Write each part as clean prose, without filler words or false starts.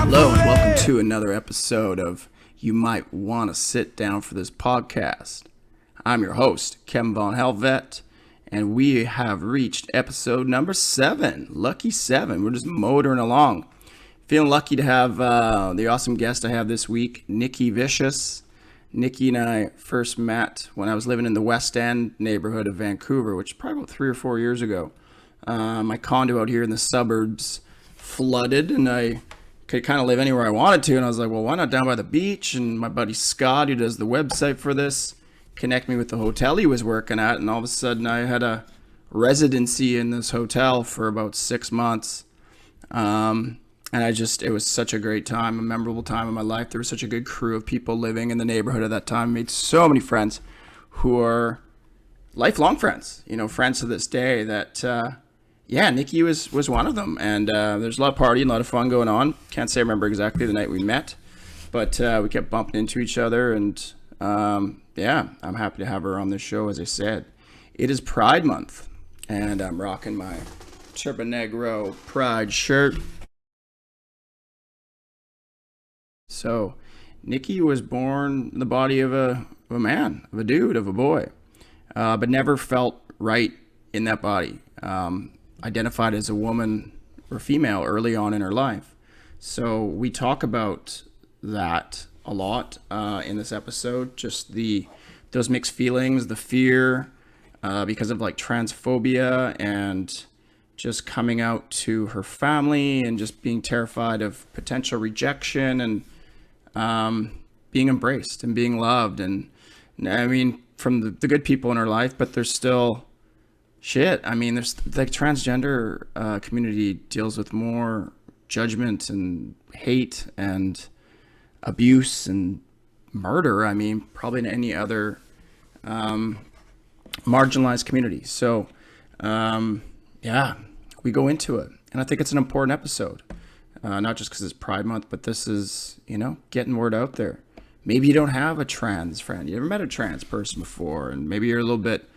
Hello and welcome to another episode of You Might Want to Sit Down for This Podcast. I'm your host, Kevin Von Helvet, and we have reached episode number 7. Lucky 7. We're just motoring along. Feeling lucky to have the awesome guest I have this week, Nikki Vicious. Nikki and I first met when I was living in the West End neighborhood of Vancouver, which is probably about 3 or 4 years ago. My condo out here in the suburbs flooded, and I could kind of live anywhere I wanted to. And I was like, well, why not down by the beach? And my buddy Scott, who does the website for this, connect me with the hotel he was working at. And all of a sudden I had a residency in this hotel for about 6 months. And it was such a great time, a memorable time in my life. There was such a good crew of people living in the neighborhood at that time. I made so many friends who are lifelong friends, friends to this day that, Nikki was one of them. And there's a lot of partying, a lot of fun going on. Can't say I remember exactly the night we met, but we kept bumping into each other. And I'm happy to have her on this show, as I said. It is Pride Month, and I'm rocking my Turbo Negro Pride shirt. So, Nikki was born in the body of a man, of a dude, of a boy, but never felt right in that body. Identified as a woman or female early on in her life. So we talk about that a lot in this episode, just those mixed feelings, the fear because of like transphobia and just coming out to her family and just being terrified of potential rejection and being embraced and being loved. And I mean, from the good people in her life, but there's still shit. I mean, there's like transgender community deals with more judgment and hate and abuse and murder. I mean, probably in any other marginalized community. So, we go into it, and I think it's an important episode. Not just because it's Pride Month, but this is, getting word out there. Maybe you don't have a trans friend. You never met a trans person before, and maybe you're a little bit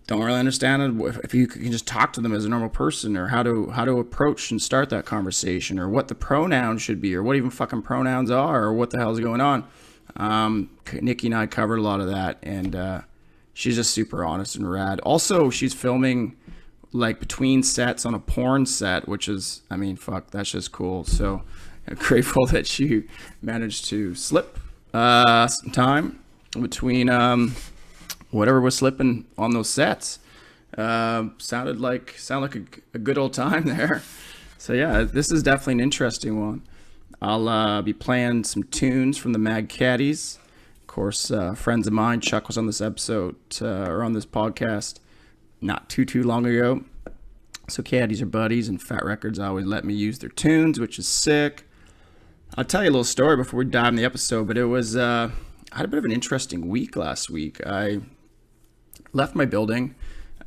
don't really understand it. If you can just talk to them as a normal person, or how to approach and start that conversation, or what the pronouns should be, or what even fucking pronouns are, or what the hell is going on. Nikki and I covered a lot of that, and she's just super honest and rad. Also, she's filming like between sets on a porn set, which is, I mean, fuck, that's just cool. So I'm grateful that she managed to slip some time between whatever was slipping on those sets. Sounded like a good old time there. So yeah, this is definitely an interesting one. I'll be playing some tunes from the Mad Caddies. Of course, friends of mine, Chuck was on this episode or on this podcast not too long ago. So Caddies are buddies, and Fat Records always let me use their tunes, which is sick. I'll tell you a little story before we dive in the episode, but it was I had a bit of an interesting week last week. I left my building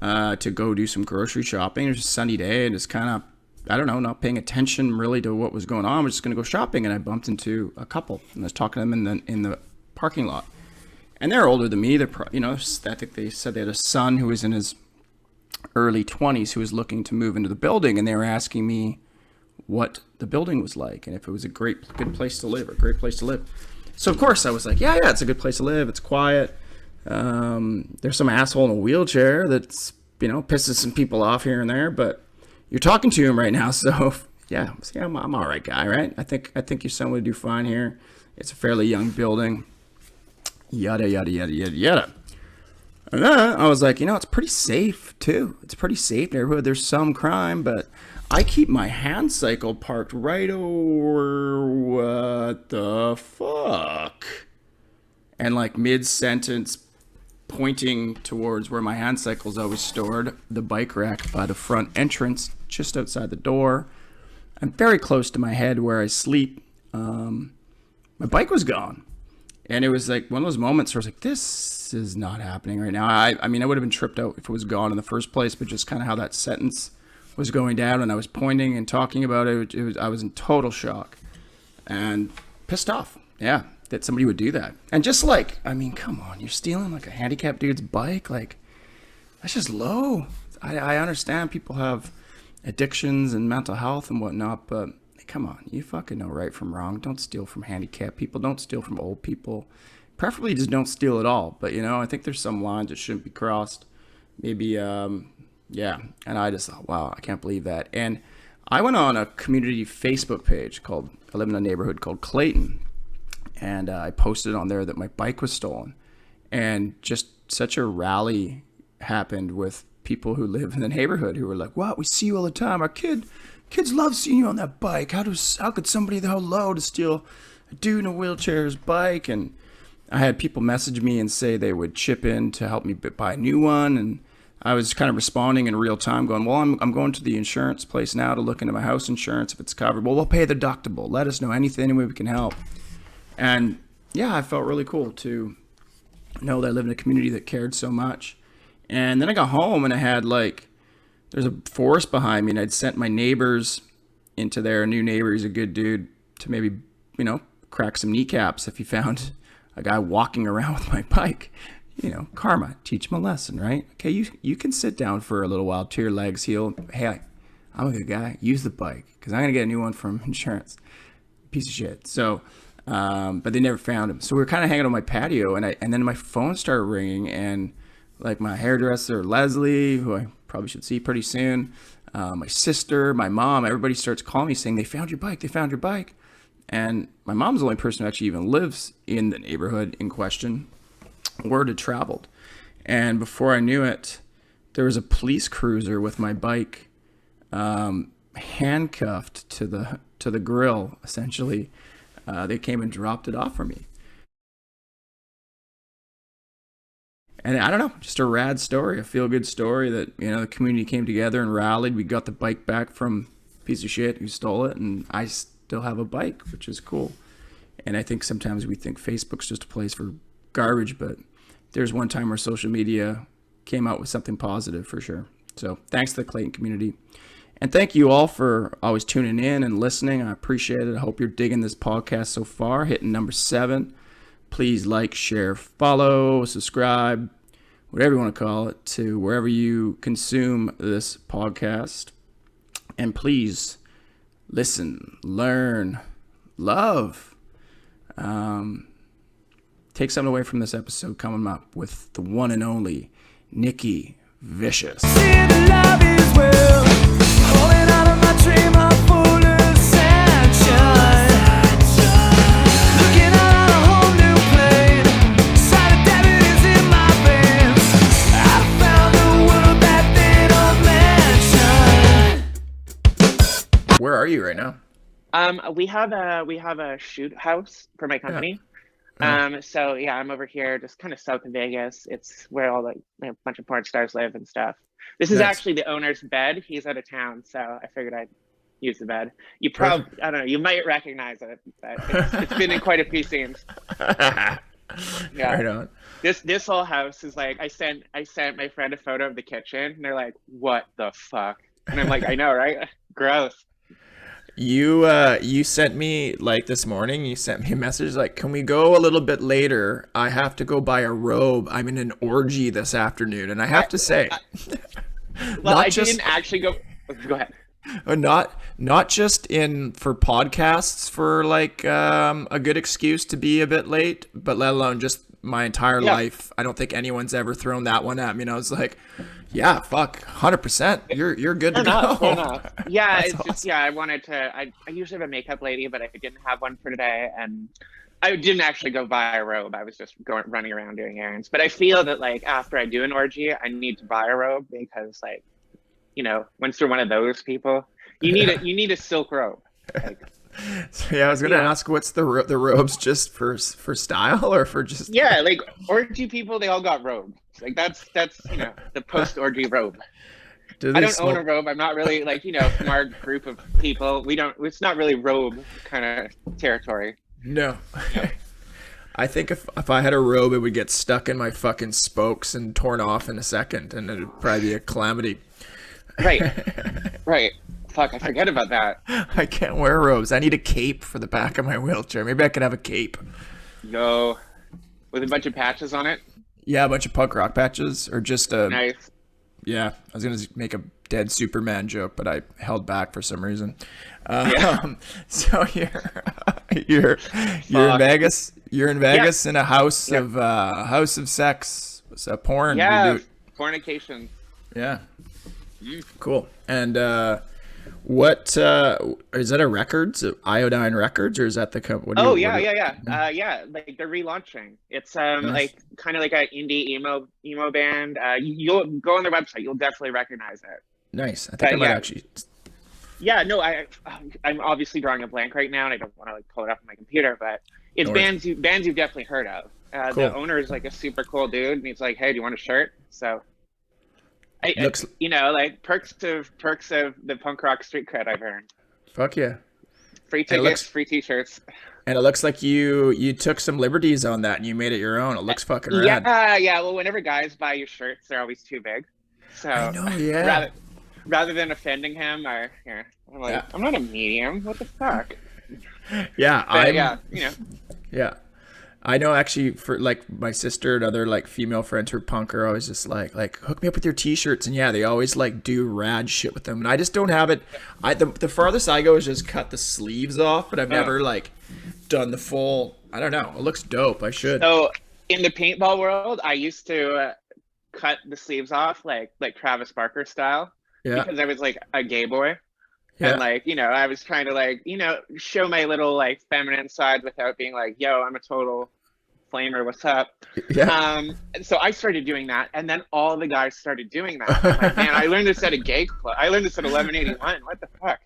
to go do some grocery shopping. It was a sunny day, and just kind of, I don't know, not paying attention really to what was going on. I was just going to go shopping, and I bumped into a couple, and I was talking to them in the parking lot. And they're older than me. They're, I think they said they had a son who was in his early 20s who was looking to move into the building, and they were asking me what the building was like and if it was a good place to live or a great place to live. So of course I was like, yeah, it's a good place to live. It's quiet. There's some asshole in a wheelchair that's, pisses some people off here and there, but you're talking to him right now. So yeah, I'm all right, guy, right? I think your son would do fine here. It's a fairly young building. Yada, yada, yada, yada, yada. And then I was like, it's pretty safe too. It's a pretty safe neighborhood. There's some crime, but I keep my handcycle parked right over, what the fuck? And like mid-sentence, pointing towards where my handcycle's always stored, the bike rack by the front entrance, just outside the door. I'm very close to my head where I sleep. My bike was gone. And it was like one of those moments where I was like, this is not happening right now. I mean, I would have been tripped out if it was gone in the first place, but just kind of how that sentence was going down and I was pointing and talking about it, I was in total shock and pissed off. Yeah, that somebody would do that. And just like, I mean, come on, you're stealing like a handicapped dude's bike. Like, that's just low. I understand people have addictions and mental health and whatnot, but come on, you fucking know right from wrong. Don't steal from handicapped people. Don't steal from old people. Preferably just don't steal at all. But, you know, I think there's some lines that shouldn't be crossed. Maybe, yeah. And I just thought, wow, I can't believe that. And I went on a community Facebook page called, I live in a neighborhood called Clayton. And I posted on there that my bike was stolen. And just such a rally happened with people who live in the neighborhood who were like, wow, we see you all the time. Our kids love seeing you on that bike. How could somebody that low to steal a dude in a wheelchair's bike? And I had people message me and say they would chip in to help me buy a new one. And I was kind of responding in real time going, well, I'm going to the insurance place now to look into my house insurance if it's covered. Well, we'll pay the deductible. Let us know any way we can help. And yeah, I felt really cool to know that I lived in a community that cared so much. And then I got home and I had there's a forest behind me, and I'd sent my neighbors into there. A new neighbor, he's a good dude, to maybe, you know, crack some kneecaps if he found a guy walking around with my bike. You know, karma, teach him a lesson, right? Okay, you can sit down for a little while till your legs heal. Hey, I'm a good guy. Use the bike because I'm going to get a new one from insurance. Piece of shit. So, but they never found him. So we were kind of hanging on my patio, and then my phone started ringing, and like my hairdresser, Leslie, who I probably should see pretty soon, my sister, my mom, everybody starts calling me saying, they found your bike. And my mom's the only person who actually even lives in the neighborhood in question. Word had traveled. And before I knew it, there was a police cruiser with my bike handcuffed to the grill, essentially. They came and dropped it off for me. And I don't know, just a rad story, a feel-good story that, you know, the community came together and rallied. We got the bike back from a piece of shit who stole it, and I still have a bike, which is cool. And I think sometimes we think Facebook's just a place for garbage, but there's one time where social media came out with something positive for sure. So thanks to the Clayton community. And thank you all for always tuning in and listening. I appreciate it. I hope you're digging this podcast so far, hitting number 7. Please like, share, follow, subscribe, whatever you want to call it, to wherever you consume this podcast. And please listen, learn, love. Take something away from this episode coming up with the one and only Nikki Vicious. Where are you right now? We have a shoot house for my company. Yeah. So yeah, I'm over here just kind of south of Vegas. It's where all a bunch of porn stars live and stuff. This is actually the owner's bed. He's out of town, so I figured I'd use the bed. You probably, I don't know, you might recognize it, but it's been in quite a few scenes. Yeah. Right on. This whole house is like, I sent my friend a photo of the kitchen, and they're like, "What the fuck?" And I'm like, "I know, right? Gross." You sent me this morning, you sent me a message like, can we go a little bit later? I have to go buy a robe. I'm in an orgy this afternoon. And I have to say, didn't actually go ahead. Not just for podcasts for a good excuse to be a bit late, but let alone just my entire life. I don't think anyone's ever thrown that one at me. And I was like, yeah, fuck, 100%. You're good to go. Fair enough. Yeah, it's awesome. just, I wanted to, I usually have a makeup lady, but I didn't have one for today. And I didn't actually go buy a robe. I was just running around doing errands. But I feel that after I do an orgy, I need to buy a robe because once you're one of those people, you need a silk robe. So I was gonna ask, what's the robes just for style or for just? Yeah, orgy people, they all got robes. That's the post orgy robe. I don't own a robe. I'm not really from our group of people. It's not really robe kind of territory. No. I think if I had a robe, it would get stuck in my fucking spokes and torn off in a second, and it'd probably be a calamity. Right. Fuck, I forget about that. I can't wear robes. I need a cape for the back of my wheelchair. Maybe I could have a cape. No. With a bunch of patches on it? Yeah, a bunch of punk rock patches, or just nice. Yeah, I was gonna make a dead Superman joke, but I held back for some reason. So you're in Vegas. You're in Vegas in a house of sex. It's a porn. Yeah, fornication. Yeah. Cool. And what is that? A records, Iodine Records, or is that the company? Yeah. Like they're relaunching. It's Nice. like kind of like an indie emo band. You'll go on their website. You'll definitely recognize it. Nice. I think I might actually. Yeah, no, I'm obviously drawing a blank right now, and I don't want to like pull it up on my computer, but it's No bands you've definitely heard of. Cool. The owner is like a super cool dude, and he's like, "Hey, do you want a shirt?" So, Looks. like perks of the punk rock street cred I've earned. Fuck yeah. Free tickets, free T-shirts. And it looks like you took some liberties on that and you made it your own. It looks fucking rad. Yeah. Well, whenever guys buy you shirts, they're always too big. So I know, yeah. Rather than offending him, I'm like, I'm not a medium. What the fuck? Yeah, Yeah. I know actually for like my sister and other like female friends who are punk are always just like hook me up with your t-shirts, and yeah, they always like do rad shit with them, and I just don't have it. The farthest I go is just cut the sleeves off, but I've never like done the full. I don't know. It looks dope. I should. So in the paintball world, I used to cut the sleeves off like Travis Barker style. Yeah. Because I was like a gay boy. Yeah. And like, I was trying to like, show my little like feminine side without being like, yo, I'm a total flamer, what's up? Yeah. So I started doing that, and then all the guys started doing that. I'm like, man, I learned this at a gay club. I learned this at 1181. What the fuck?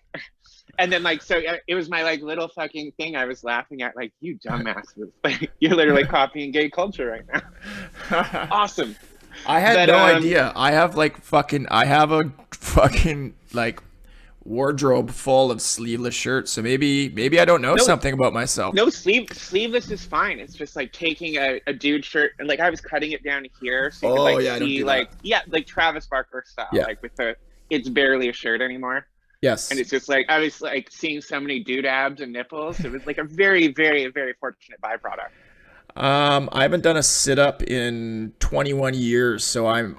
And then like, so it was my like little fucking thing. I was laughing at like, you dumbasses. Like, you're literally copying gay culture right now. Awesome. I had no idea. I have a fucking like wardrobe full of sleeveless shirts, so maybe I don't know something about myself. No, sleeveless is fine. It's just like taking a dude shirt and like I was cutting it down here so you could like see like like Travis Barker style, like with it's barely a shirt anymore. Yes. And it's just like I was like seeing so many dude abs and nipples. It was like a very, very, very fortunate byproduct. I haven't done a sit up in 21 years, so I'm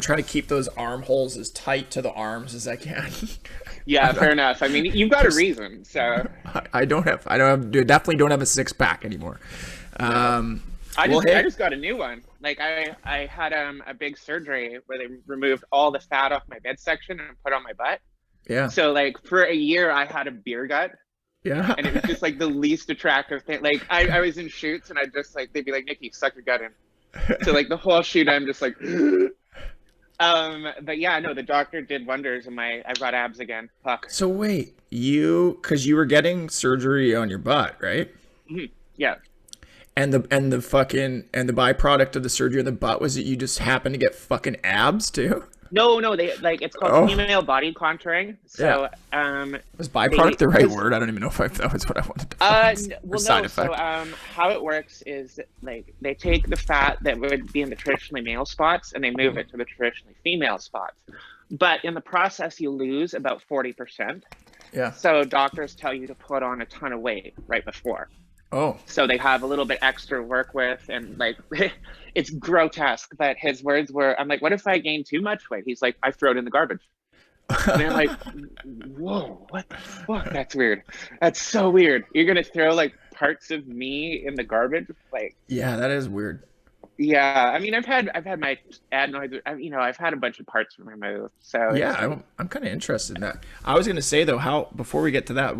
trying to keep those armholes as tight to the arms as I can. Yeah, fair enough. I mean, you've got a reason, so I definitely don't have a six pack anymore. I just got a new one. Like I had a big surgery where they removed all the fat off my midsection and put on my butt. Yeah. So like for a year I had a beer gut. Yeah. And it was just like the least attractive thing. Like I was in shoots and I'd just like, they'd be like, Nikki, suck your gut in. So like the whole shoot, I'm just like, but yeah, no, the doctor did wonders and I've got abs again. Fuck. So wait, cause you were getting surgery on your butt, right? Mm-hmm. Yeah. And the byproduct of the surgery on the butt was that you just happened to get fucking abs too? No, they like it's called female body contouring. So was byproduct the right word? I don't even know if that was what I wanted to find. Side effect. So how it works is like they take the fat that would be in the traditionally male spots and they move it to the traditionally female spots. But in the process you lose about 40%. Yeah. So doctors tell you to put on a ton of weight right before. Oh. So they have a little bit extra to work with, and like it's grotesque, but his words were, I'm like, what if I gain too much weight? He's like, I throw it in the garbage. And I'm like, whoa, what the fuck? That's weird. That's so weird. You're gonna throw like parts of me in the garbage? Like, yeah, that is weird. Yeah, I mean, I've had my adenoids. I've had a bunch of parts removed. So yeah, I'm kind of interested in that. I was gonna say though, before we get to that,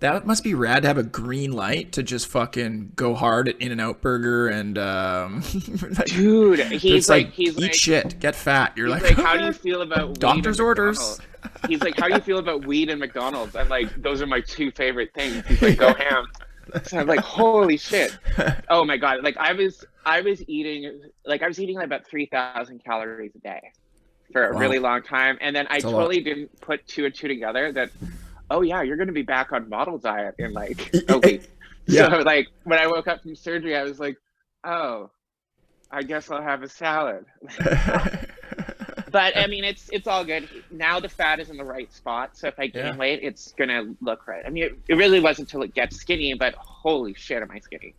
that must be rad to have a green light to just fucking go hard at In-N-Out Burger and like, dude, he's like eat shit, get fat. You're like how do you feel about doctor's orders? He's like, how do you feel about weed and McDonald's? I'm like, those are my two favorite things. He's like, go ham. So I'm like, holy shit. Oh my God. Like I was eating like about 3,000 calories a day for a really long time. And then I totally didn't put two and two together that, oh yeah, you're going to be back on model diet in like a week. Yeah. So like when I woke up from surgery, I was like, oh, I guess I'll have a salad. But I mean, it's all good. Now the fat is in the right spot. So if I gain weight, it's going to look right. I mean, it really wasn't until it gets skinny, but holy shit, am I skinny.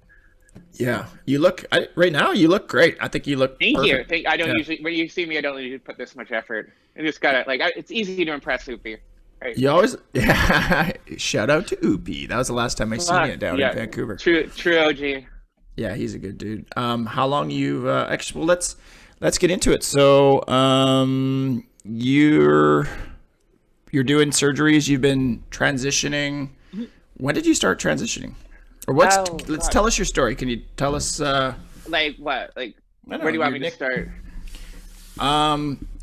Yeah, you look right now. You look great. I think you look Thank you. perfect. I don't Yeah. usually, when you see me, I don't usually put this much effort. I just gotta like, it's easy to impress Soupy, right? You always yeah. Shout out to Oopie. That was the last time I seen Fuck you down in yeah, Vancouver. true OG. Yeah, he's a good dude. How long you've actually? Well, let's get into it. So, you're doing surgeries. You've been transitioning. When did you start transitioning? Or Oh let's fuck. tell us your story. Can you tell us? Like what? Like I don't where know. do you want Your me to start?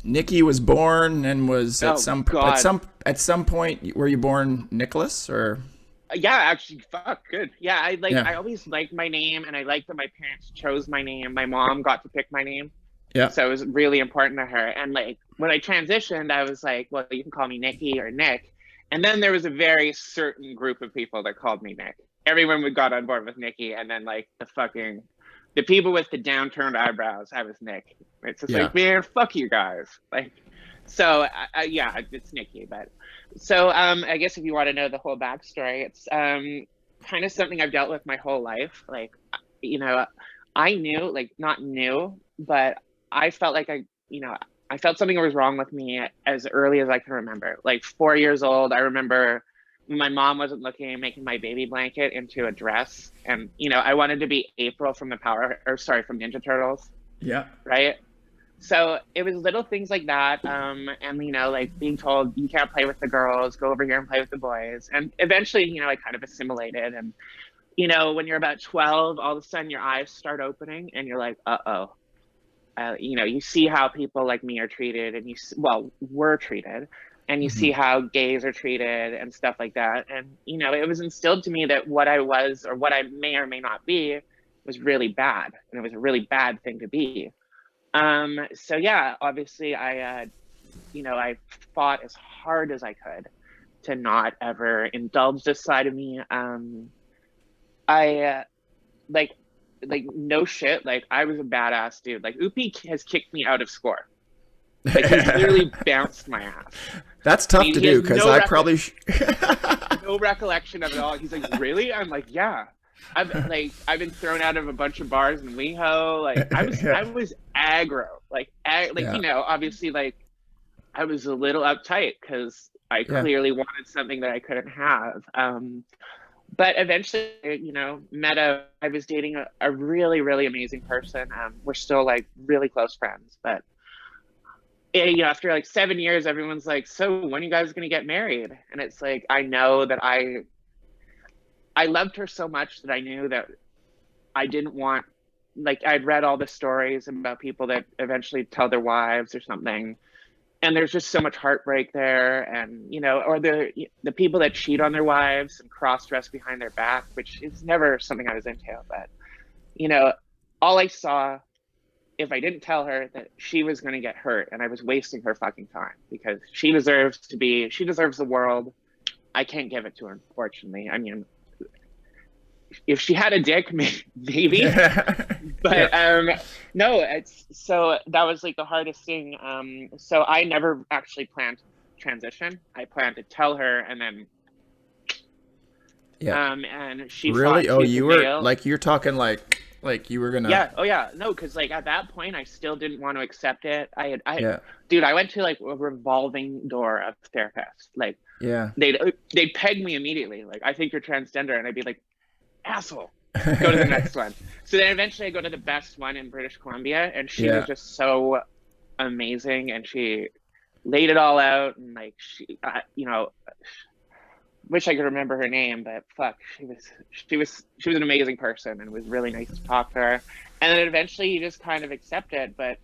Nikki was born and was Oh God. at some point. Were you born Nicholas or? Yeah, actually, fuck, good. Yeah, Yeah. I always liked my name, and I liked that my parents chose my name. My mom got to pick my name, Yeah. so it was really important to her. And like when I transitioned, I was like, well, you can call me Nikki or Nick. And then there was a very certain group of people that called me Nick. Everyone would got on board with Nikki, and then like the people with the downturned eyebrows, I was Nick. It's just Yeah. like, man, fuck you guys. Like, so yeah, it's Nikki. But so I guess if you want to know the whole backstory, it's kind of something I've dealt with my whole life. Like, you know, I knew, like, not knew, but I felt like I felt something was wrong with me as early as I can remember. Like 4 years old, I remember my mom wasn't looking, making my baby blanket into a dress, and I wanted to be April from from Ninja Turtles, Yeah. right? So it was little things like that, and like being told you can't play with the girls, go over here and play with the boys, and eventually, I kind of assimilated, and when you're about 12, all of a sudden your eyes start opening, and you're like, uh-oh. You see how people like me are treated, and were treated, and you see Hmm. how gays are treated and stuff like that. And, it was instilled to me that what I was, or what I may or may not be, was really bad. And it was a really bad thing to be. So yeah, obviously I fought as hard as I could to not ever indulge this side of me. I like no shit, like I was a badass dude. Like Upi has kicked me out of score. Like he's literally bounced my ass. That's And tough to he do has because I probably. no recollection of it all. He's like, really? I'm like, yeah. I've been thrown out of a bunch of bars in WeHo. Like I Yeah. was aggro. Yeah. Obviously like I was a little uptight because I Yeah. clearly wanted something that I couldn't have. But eventually, I was dating a really, really amazing person. We're still like really close friends, but after like 7 years, everyone's like, so when are you guys going to get married? And it's like, I know that I loved her so much that I knew that I didn't want, like, I'd read all the stories about people that eventually tell their wives or something, and there's just so much heartbreak there, and or the people that cheat on their wives and cross-dress behind their back, which is never something I was into. But you know all I saw, if I didn't tell her, that she was going to get hurt, and I was wasting her fucking time, because she deserves the world. I can't give it to her, unfortunately. I mean, if she had a dick, maybe. But Yeah. no, it's so that was like the hardest thing. So I never actually planned to transition. I planned to tell her, and then Yeah. and she fought Really? Oh, tooth you and were nail. like you're talking like you were gonna. Yeah, oh yeah, no, because like at that point I still didn't want to accept it. Yeah. Dude, I went to like a revolving door of therapists. Like Yeah. they'd peg me immediately, like, I think you're transgender, and I'd be like, asshole, go to the next one. So then eventually I go to the best one in British Columbia, and she was Yeah. just so amazing, and she laid it all out, and like wish I could remember her name, but fuck, she was an amazing person, and it was really nice to talk to her. And then eventually you just kind of accept it. But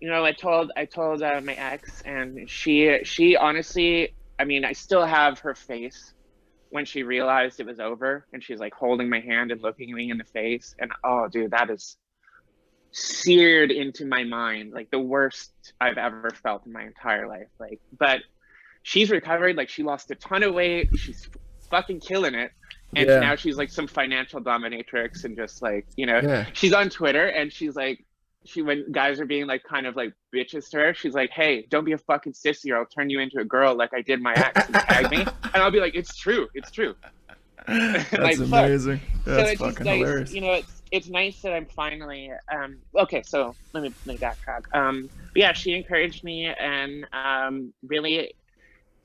I told my ex, and she honestly, I mean, I still have her face when she realized it was over, and she's like holding my hand and looking me in the face, and oh dude, that is seared into my mind, like the worst I've ever felt in my entire life. Like, but she's recovered. Like, she lost a ton of weight, she's fucking killing it, and Yeah. now she's like some financial dominatrix, and just like, Yeah. she's on Twitter, and she's like, when guys are being like kind of like bitches to her, she's like, hey, don't be a fucking sissy, or I'll turn you into a girl like I did my ex, and tag me. And I'll be like, it's true. That's Like, fuck. amazing. So That's it's just fucking like, hilarious. it's nice that I'm finally okay, so let me backtrack. But yeah, she encouraged me, and really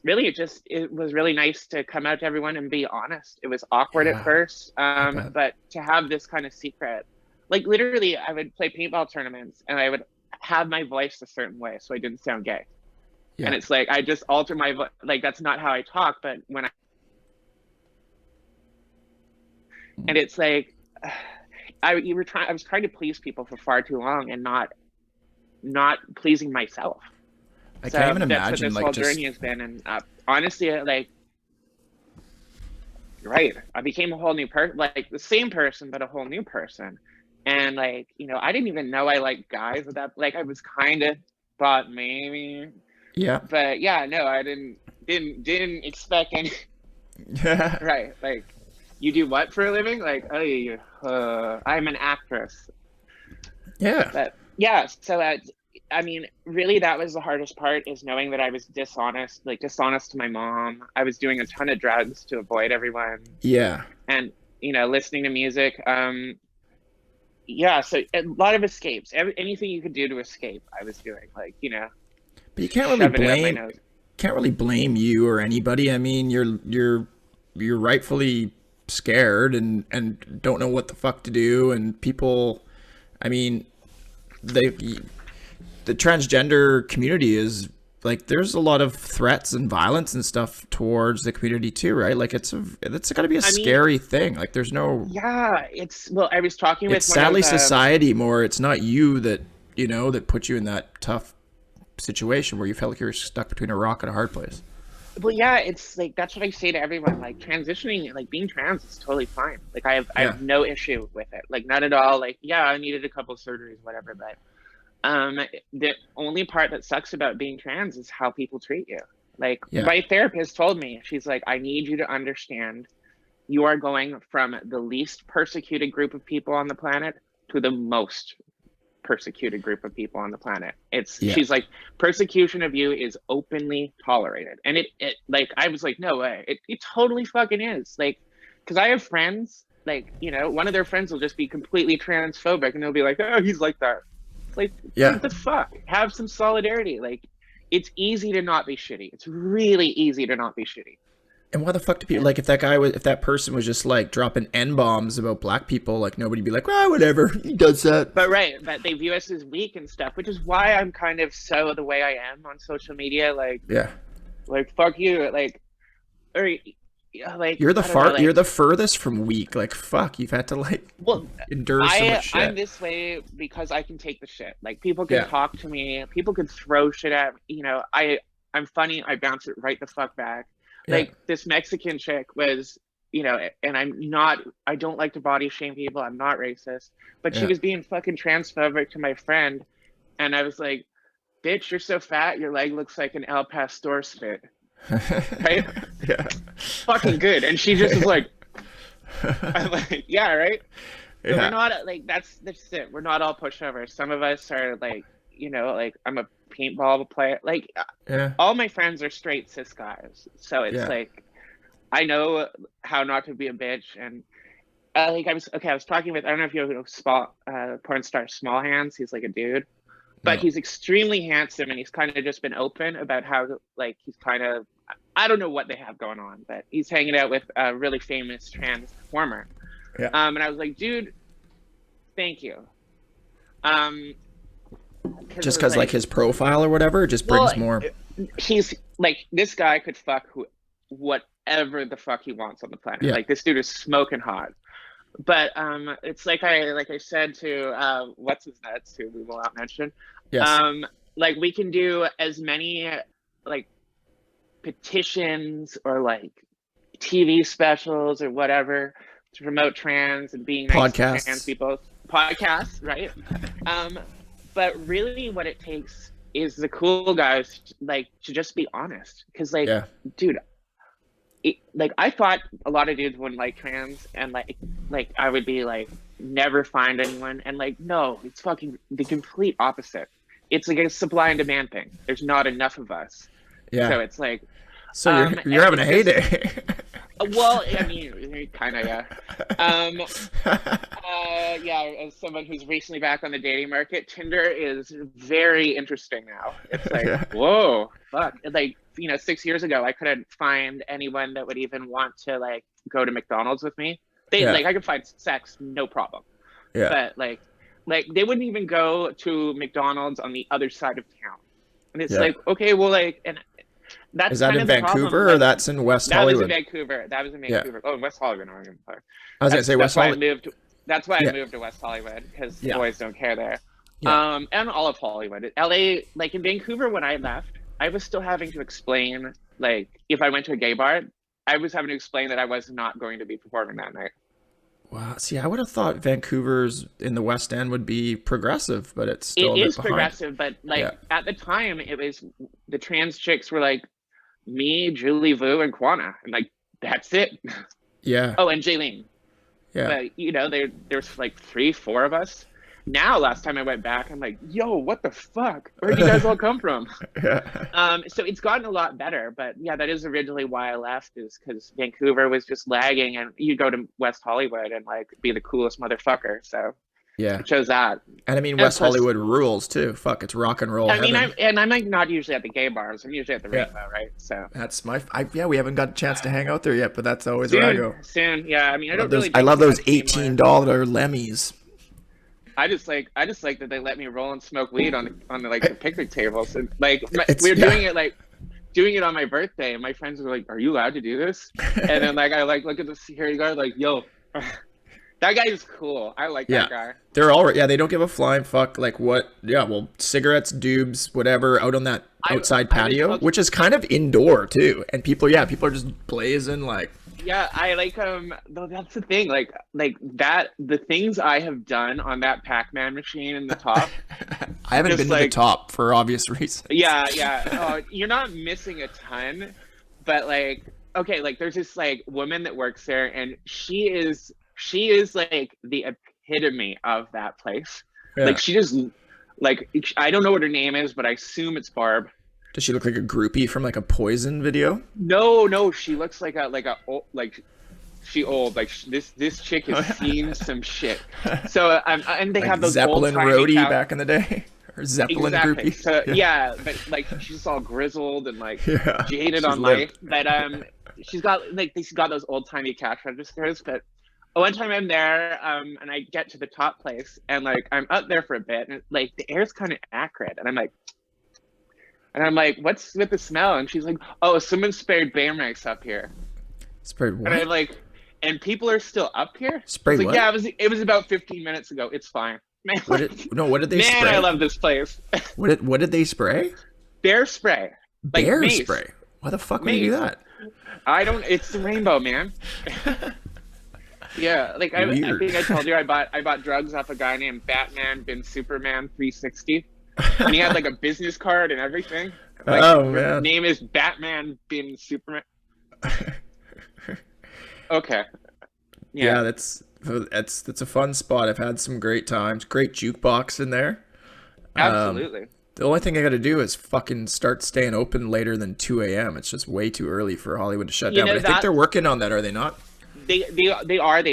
it was really nice to come out to everyone and be honest. It was awkward at Yeah, first, I bet. but to have this kind of secret, like literally I would play paintball tournaments and I would have my voice a certain way so I didn't sound gay. And Yeah. it's like I just alter my voice, like that's not how I talk, but when and it's like I was trying to please people for far too long and not pleasing myself. I can't So even that's what imagine this like whole just journey has been. And honestly, like, right, I became a whole new person, like the same person, but a whole new person. And like, I didn't even know I liked guys at that. Like, I was kind of thought maybe, yeah. but yeah, no, I didn't expect any. Yeah. Right, like, you do what for a living? Like, oh, I'm an actress. Yeah. But yeah, so I mean, really, that was the hardest part, is knowing that I was dishonest to my mom. I was doing a ton of drugs to avoid everyone, Yeah. and listening to music. Yeah, so a lot of escapes. Anything you could do to escape, I was doing. Like, But you can't really shoving it up my blame nose. you or anybody. I mean, you're rightfully scared and don't know what the fuck to do, and people, I mean, they the transgender community is like, there's a lot of threats and violence and stuff towards the community too, right? Like it's got to be a I mean, scary thing. Like there's no, yeah, well, I was talking it's with one of sadly society more. It's not you that, that put you in that tough situation where you felt like you were stuck between a rock and a hard place. well, yeah, it's like that's what I say to everyone. Like, transitioning, like being trans is totally fine. Like, I Yeah. have no issue with it. Like, not at all. Like, yeah, I needed a couple surgeries, whatever. But the only part that sucks about being trans is how people treat you. Like, Yeah. my therapist told me, she's like, I need you to understand, you are going from the least persecuted group of people on the planet to the most persecuted group of people on the planet. Yeah. She's like, persecution of you is openly tolerated. And it like, I was like, no way. It totally fucking is. Like, because I have friends, like, one of their friends will just be completely transphobic and they'll be like, oh, he's like that. It's like, Yeah. what the fuck? Have some solidarity. Like, it's easy to not be shitty. It's really easy to not be shitty. And why the fuck do people, like, if that person was just like dropping N-bombs about black people, like nobody'd be like, oh, whatever, he does that. But right, but they view us as weak and stuff, which is why I'm kind of so the way I am on social media. Yeah. Like fuck you, like, or yeah, like, You're I don't know, like, you're the furthest from weak. Like, fuck, you've had to like well, endure so much shit. I'm this way because I can take the shit. Like, people can Yeah. talk to me, people can throw shit at me. I'm funny. I bounce it right the fuck back. Yeah. Like, this Mexican chick was, and I don't like to body shame people. I'm not racist, but she Yeah. was being fucking transphobic to my friend. And I was like, bitch, you're so fat, your leg looks like an El Pastor spit. Right? Yeah. Fucking good. And she just was like, I'm like, yeah, right? So Yeah. we're not like, that's it. We're not all pushovers. Some of us are like, like, I'm a paintball player. Like, Yeah. all my friends are straight cis guys. So it's Yeah. like, I know how not to be a bitch. And like, I was talking with, I don't know if you know porn star Small Hands. He's like a dude, but No. he's extremely handsome, and he's kind of just been open about how, like, he's kind of, I don't know what they have going on, but he's hanging out with a really famous trans performer. Yeah. And I was like, dude, thank you. Just because like his profile or whatever, it just brings more. He's like, this guy could fuck whatever the fuck he wants on the planet. Yeah. Like, this dude is smoking hot. But it's like I said to what's his nuts, who we will not mention. Yes. Like, we can do as many like petitions or like TV specials or whatever to promote trans and being nice to Podcasts. trans people. Podcasts, right? But really, what it takes is the cool guys, like, to just be honest. Because, like, Yeah. dude, like, I thought a lot of dudes wouldn't like trans, and like I would be like, never find anyone, and like, no, it's fucking the complete opposite. It's like a supply and demand thing. There's not enough of us. Yeah. So it's like, So you're having a heyday. well, I mean, kind of, yeah. yeah, as someone who's recently back on the dating market, Tinder is very interesting now. It's like, Yeah. whoa, fuck. Like, 6 years ago, I couldn't find anyone that would even want to like go to McDonald's with me. They Yeah. like I could find sex, no problem. Yeah. But like they wouldn't even go to McDonald's on the other side of town. And it's Yeah. like, okay, well, like, and that's Is that kind in of the problem. Vancouver or Like, that's in West that was in Hollywood? Vancouver. That was in Yeah. Vancouver. Oh, in West Hollywood, Oregon. I was gonna say West That's why I Hollywood. moved. That's why Yeah. I moved to West Hollywood, because Yeah. boys don't care there. Yeah. And all of Hollywood. LA, like in Vancouver, when I left, I was still having to explain, like, if I went to a gay bar, I was having to explain that I was not going to be performing that night. Wow. See, I would have thought Vancouver's in the West End would be progressive, but it's still a It bit is behind. progressive, but like Yeah. at the time, it was the trans chicks were like me, Julie Vu, and Kwana, and like that's it. Yeah. Oh, and Jaylene. Yeah. But there's like 3-4 of us. Now, last time I went back, I'm like, yo, what the fuck? Where'd you guys all come from? Yeah. So it's gotten a lot better, but yeah, that is originally why I left, is because Vancouver was just lagging, and you go to West Hollywood and like be the coolest motherfucker. So Yeah. I chose that. And I mean, And West plus- Hollywood rules too. Fuck, it's rock and roll I mean, heaven. I'm like not usually at the gay bars. I'm usually at the Yeah. Rainbow, right? So That's yeah, we haven't got a chance to hang out there yet, but that's always where I go. soon. Yeah, I mean, I I don't love those, really. I drink love too those much anymore. $18 Lemmys. I just like that they let me roll and smoke weed on the picnic tables, and like It's- we were yeah. doing it on my birthday, and my friends were like, "Are you allowed to do this?" And then like I like look at the security guard like, "Yo, that guy is cool. I like Yeah. that guy." They're all right. Yeah, they don't give a flying fuck. Like what? Yeah, well, cigarettes, dubes, whatever, out on that outside patio, which is kind of indoor too. And people are just blazing like. Yeah, I like though that's the thing, like that the things I have done on that Pac-Man machine in the top. I haven't Just been to the like- top for obvious reasons. Yeah. Oh, you're not missing a ton, but like, okay, like there's this like woman that works there, and she is like the epitome of that place. Yeah. Like she just like, I don't know what her name is, but I assume it's Barb. Does she look like a groupie from like a Poison video? No, she looks like she old. Like this chick has seen some shit. So and they Like have those Zeppelin old-timey roadie back in the day, or Zeppelin Exactly. groupie. So yeah, but like she's all grizzled and like Yeah, jaded she's on lived. life. But she's got those old timey cash registers. But one time I'm there, and I get to the top place, and like I'm up there for a bit, and like the air's kind of acrid, and I'm like, what's with the smell? And she's like, oh, someone sprayed Baymax up here. Sprayed And I'm what? like, and people are still up here? Sprayed It's like, what? yeah, it was about 15 minutes ago. It's fine. Man, What did they man, spray? I love this place. What did they spray? Bear spray. Like Bear mace. spray. Why the fuck would you do Mace. that? It's the rainbow, man. Yeah, like I Weird. think I told you I bought drugs off a guy named Batman bin Superman 360. And he had like a business card and everything. Like, Oh, his man. name is Batman bin Superman. Okay. Yeah, that's a fun spot. I've had some great times. Great jukebox in there. Absolutely. The only thing I got to do is fucking start staying open later than 2 a.m. It's just way too early for Hollywood to shut You down. know, But I think that- they're working on that, are they not? They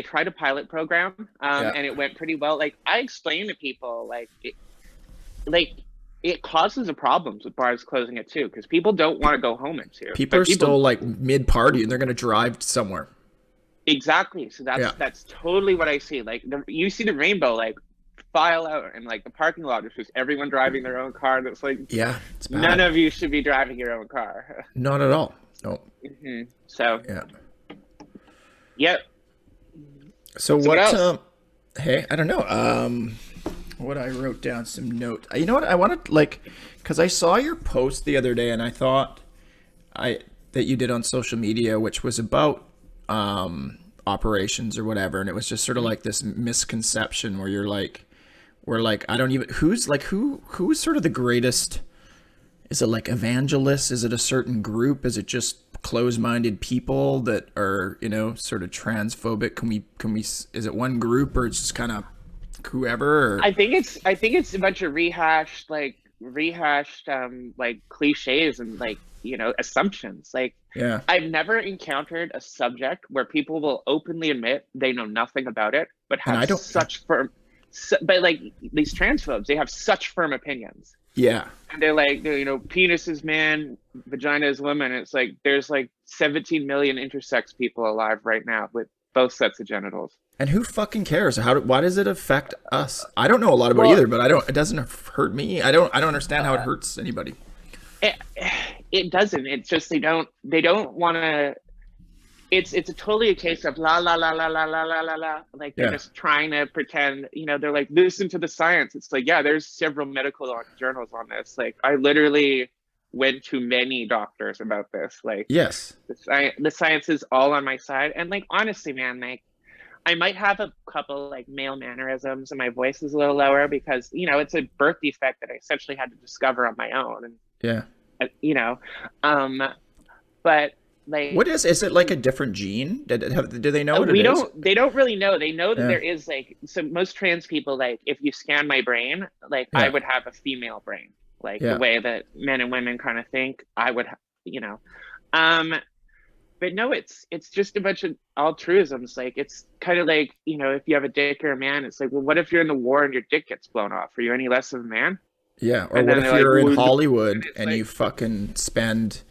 tried a pilot program, Yeah. and it went pretty well. Like I explained to people, it causes a problems with bars closing at 2 because people don't want to go home at 2. People But are still like mid-party and they're going to drive somewhere. exactly. So Yeah. that's totally what I see. Like you see the rainbow like file out, and like the parking lot is just everyone driving their own car. That's like Yeah, it's bad. none of you should be driving your own car. Not at all. No. So Yeah. yep. So what what? else? Hey, I don't know. What I wrote down some note. You know what? I wanted because I saw your post the other day, and I thought that you did on social media, which was about operations or whatever, and it was just sort of like this misconception where we're like, I don't even who's sort of the greatest. Is it like evangelists? Is it a certain group? Is it just closed-minded people that are, sort of transphobic? Can we is it one group, or it's just kind of whoever? Or? I think it's a bunch of rehashed like cliches, and like assumptions. Like, Yeah. I've never encountered a subject where people will openly admit they know nothing about it, but And have I don't. such firm, but like these transphobes, they have such firm opinions. Yeah. And they're like, penis is man, vagina is woman. It's like there's like 17 million intersex people alive right now with both sets of genitals. And who fucking cares? Why does it affect us? I don't know a lot about Well, either, but it doesn't hurt me. I don't understand how it hurts anybody. it, it doesn't. It's just they don't want to. It's a totally a case of la la la la la la la la la. Like they're just trying to pretend. They're like, listen to the science. It's like, yeah, there's several medical journals on this. Like, I literally went to many doctors about this. Like, Yes. the science is all on my side. And like, honestly, man, like, I might have a couple like male mannerisms and my voice is a little lower because it's a birth defect that I essentially had to discover on my own. And Yeah. But like, What is it like a different gene? Do they know what it is? They don't really know. They know that there is like, so most trans people, like if you scan my brain, like I would have a female brain, like the way that men and women kind of think I would, but no, it's just a bunch of altruisms. Like, it's kind of like, if you have a dick or a man, it's like, well, what if you're in the war and your dick gets blown off? Are you any less of a man? Yeah. Or what if you're in Hollywood and you fucking spend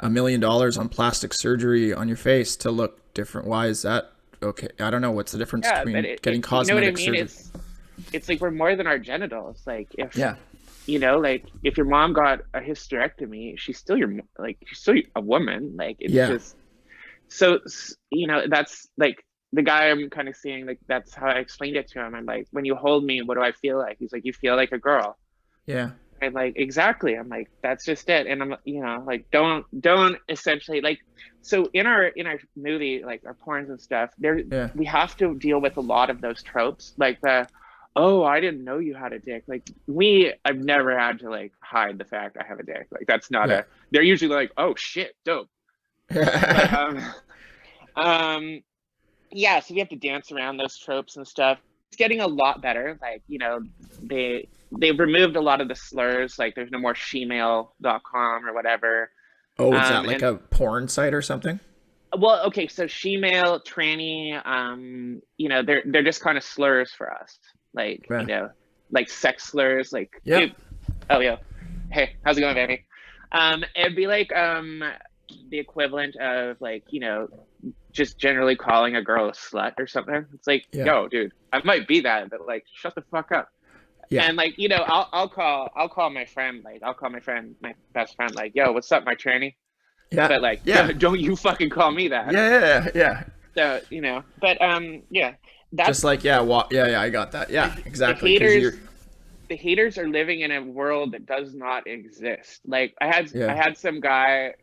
$1 million on plastic surgery on your face to look different? Why is that okay? I don't know. What's the difference between getting cosmetic surgery? It's like we're more than our genitals. Like, if like if your mom got a hysterectomy, she's still a woman. Like, it's just so that's like the guy I'm kind of seeing. Like, that's how I explained it to him. I'm like, when you hold me, what do I feel like? He's like, you feel like a girl. Yeah. I'm like, exactly. I'm like, that's just it. And I'm, like, don't essentially, like, so in our movie, like our porns and stuff, we have to deal with a lot of those tropes, like oh, I didn't know you had a dick. Like, I've never had to like hide the fact I have a dick. Like, that's not they're usually like, oh shit, dope. But, so we have to dance around those tropes and stuff. It's getting a lot better. Like, they've removed a lot of the slurs. Like, there's no more shemale.com or whatever. Oh, is that like a porn site or something? Well, okay, so shemale, tranny, they're just kind of slurs for us. Like, like sex slurs, like, hey, how's it going, baby? It'd be like the equivalent of like, just generally calling a girl a slut or something. It's like, yo, dude, I might be that, but like, shut the fuck up. Yeah. And like, I'll call my friend, my best friend, like, yo, what's up, my tranny? Yeah. But like, don't you fucking call me that. Yeah. So, but that's just like, I got that. Yeah, exactly. The haters are living in a world that does not exist. Like, I had some guy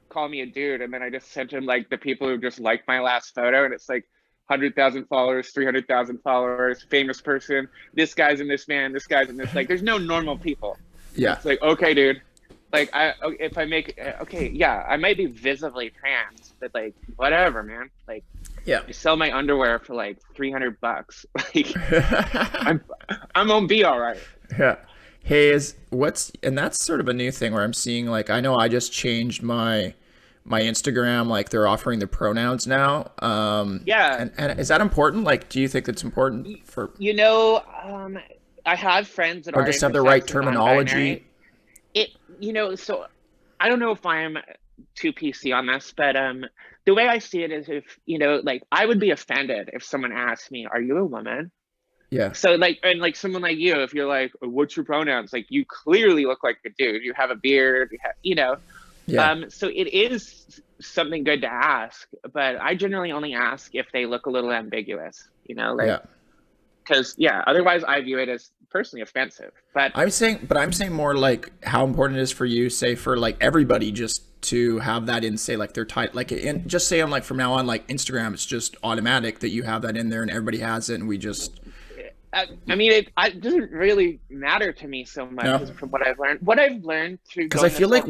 call me a dude, and then I just sent him like the people who just liked my last photo, and it's like 100,000 followers, 300,000 followers, famous person, this guy's in this man, this guy's in this. Like, there's no normal people. Yeah. It's like, okay, dude. Like, I might be visibly trans, but like, whatever, man. Like, I sell my underwear for like $300. Like, I'm gonna be all right. Yeah. Hey, and that's sort of a new thing where I'm seeing, like, I know I just changed my Instagram, like they're offering the pronouns now. And is that important? Like, do you think that's important for? I have friends that or just have the right terminology. So I don't know if I'm too PC on this, but the way I see it is, if like, I would be offended if someone asked me, "Are you a woman?" Yeah. So like, and like someone like you, if you're like, "What's your pronouns?" Like, you clearly look like a dude. You have a beard. You have, Yeah. So it is something good to ask, but I generally only ask if they look a little ambiguous, because otherwise I view it as personally offensive. But I'm saying more like how important it is for you, say for like everybody, just to have that in, say like their title, like just say on like from now on, like Instagram, it's just automatic that you have that in there and everybody has it, and we just. I mean, it doesn't really matter to me so much from what I've learned. What I've learned through, because I feel like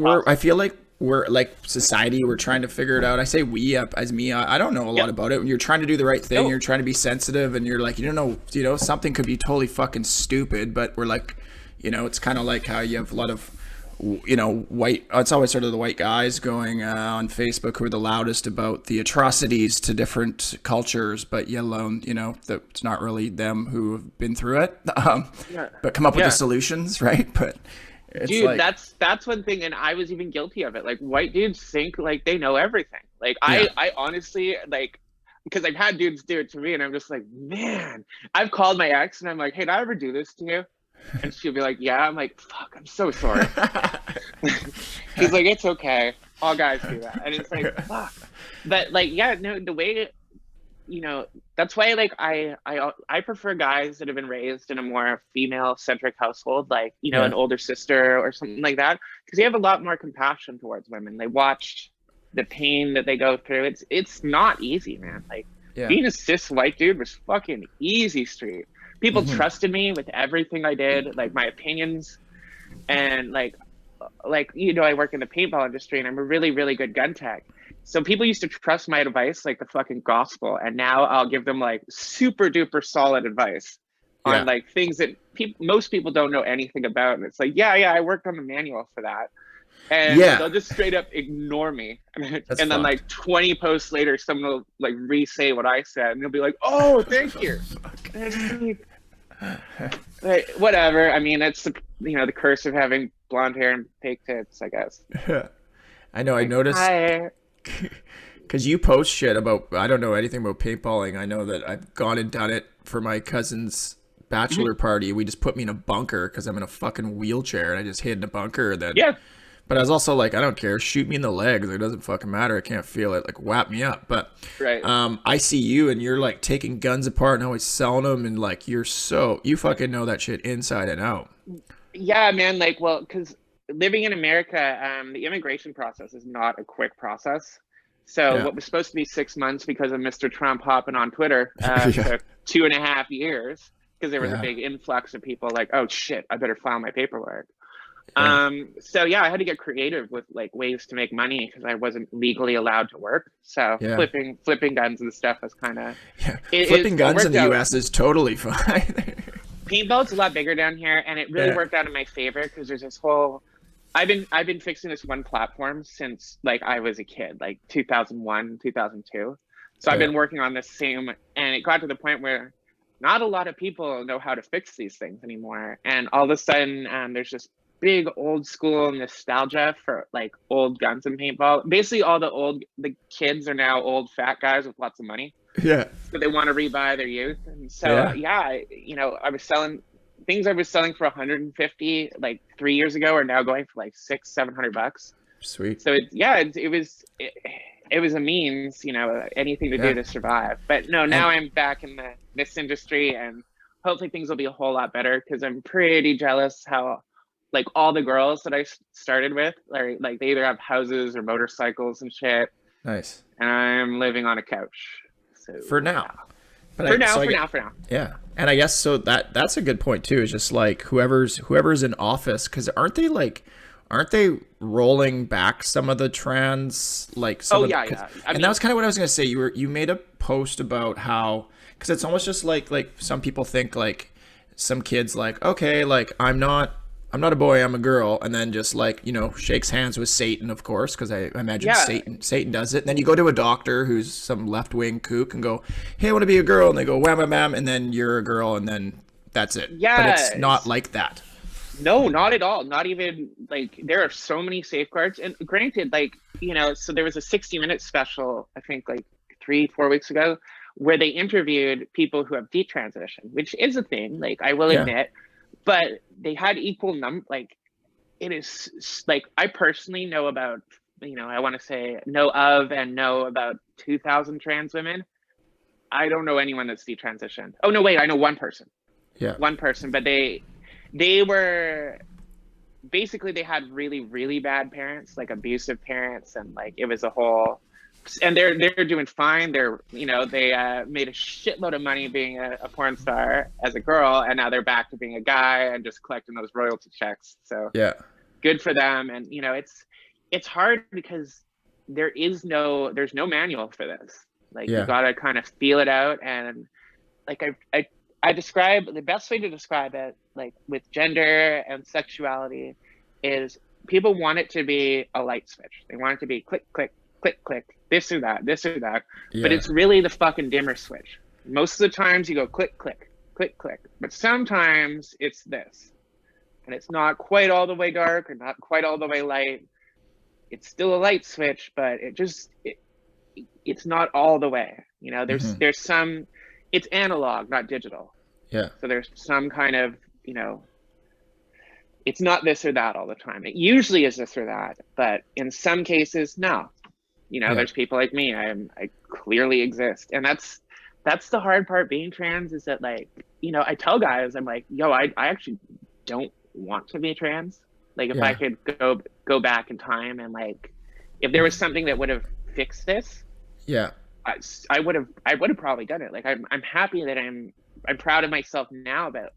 we're like society, we're trying to figure it out. I say we as me, I don't know a lot about it. When you're trying to do the right thing, you're trying to be sensitive, and you're like, you don't know, something could be totally fucking stupid, but we're like, it's kind of like how you have a lot of white, it's always sort of the white guys going on Facebook who are the loudest about the atrocities to different cultures, but yet alone, that it's not really them who have been through it, Yeah. but come up with Yeah. the solutions, right? But it's Dude, like, that's one thing, and I was even guilty of it. Like, white dudes think like they know everything. Like, yeah, I honestly, like, because I've had dudes do it to me, and I'm just like, man. I've called my ex, and I'm like, hey, did I ever do this to you? And she'll be like, yeah. I'm like, fuck, I'm so sorry. She's like, it's okay. All guys do that, and it's like, fuck. But like, yeah, no, the way, that's why like I prefer guys that have been raised in a more female-centric household, like yeah, an older sister or something like that, because they have a lot more compassion towards women. They watched the pain that they go through. It's not easy, man. Like, yeah. being a cis white dude was fucking easy street. People trusted me with everything I did, like my opinions, and like I work in the paintball industry, and I'm a really, really good gun tech. So people used to trust my advice like the fucking gospel, and now I'll give them like super duper solid advice Yeah. on like things that most people don't know anything about. And it's like, yeah, I worked on the manual for that. And Yeah. they'll just straight up ignore me. And then fucked. like 20 posts later, someone will like re-say what I said, and they'll be like, oh, thank you. Like, whatever. I mean, it's the curse of having blonde hair and fake tits, I guess. I know. I noticed because you post shit about. I don't know anything about paintballing. I know that I've gone and done it for my cousin's bachelor party. We just put me in a bunker because I'm in a fucking wheelchair, and I just hid in a bunker. Then But I was also like, I don't care. Shoot me in the legs. It doesn't fucking matter. I can't feel it. Like, whap me up. But right. I see you, and you're like taking guns apart and always selling them, and like you fucking know that shit inside and out. Yeah, man. Like, well, because living in America, the immigration process is not a quick process. So what was supposed to be 6 months because of Mr. Trump hopping on Twitter took 2.5 years because there was a big influx of people like, oh shit, I better file my paperwork. So yeah, I had to get creative with like ways to make money because I wasn't legally allowed to work. So flipping guns and stuff was kind of flipping guns in the US is totally fine. Paintball's a lot bigger down here, and it really worked out in my favor because there's this whole. I've been fixing this one platform since like I was a kid, like 2001, 2002. So I've been working on this same, and it got to the point where not a lot of people know how to fix these things anymore, and all of a sudden there's just big old school nostalgia for like old guns and paintball. Basically, all the kids are now old fat guys with lots of money. Yeah. So they want to rebuy their youth, and so I was selling things I was selling for 150 like 3 years ago are now going for like $600-700. Sweet. So it was a means, anything to do to survive. But no, now I'm back in this industry, and hopefully things will be a whole lot better because I'm pretty jealous how like all the girls that I started with are like they either have houses or motorcycles and shit. Nice. And I'm living on a couch. So for now. But for now. Yeah. And I guess so that's a good point too. Is just like whoever's in office, because aren't they rolling back some of the trans like some I mean, that was kind of what I was gonna say. You made a post about how, because it's almost just like some people think like some kids like, okay, like I'm not a boy, I'm a girl, and then just like, shakes hands with Satan, of course, because I imagine Satan does it. And then you go to a doctor who's some left-wing kook and go, hey, I want to be a girl, and they go, wham, wham, wham, and then you're a girl, and then that's it. Yeah. But it's not like that. No, not at all. Not even like there are so many safeguards. And granted, like, so there was a 60-minute special, I think like 3-4 weeks ago, where they interviewed people who have detransition, which is a thing, like I will admit. But they had equal like it is like I personally know about, I want to say know about 2,000 trans women. I don't know anyone that's detransitioned. Oh no, wait, I know one person. Yeah. One person, but they were basically they had really, really bad parents, like abusive parents, and like it was a whole. And they're doing fine. They made a shitload of money being a porn star as a girl, and now they're back to being a guy and just collecting those royalty checks. So good for them. And it's hard because there's no manual for this. Like you gotta kind of feel it out. And like I describe the best way to describe it, like with gender and sexuality, is people want it to be a light switch. They want it to be click, click, click, click, this or that, this or that. But Yeah. it's really the fucking dimmer switch. Most of the times you go click, click, click, click. But sometimes it's this. And it's not quite all the way dark or not quite all the way light. It's still a light switch, but it's not all the way. You know, there's some, it's analog, not digital. Yeah. So there's some kind of, you know, it's not this or that all the time. It usually is this or that, but in some cases, no. You know, there's people like me. I clearly exist, and that's the hard part being trans, is that, like, you know, I tell guys, I'm like, yo, I actually don't want to be trans. Like, if I could go back in time and, like, if there was something that would have fixed this, I would have probably done it. Like, I'm happy that I'm proud of myself now, but,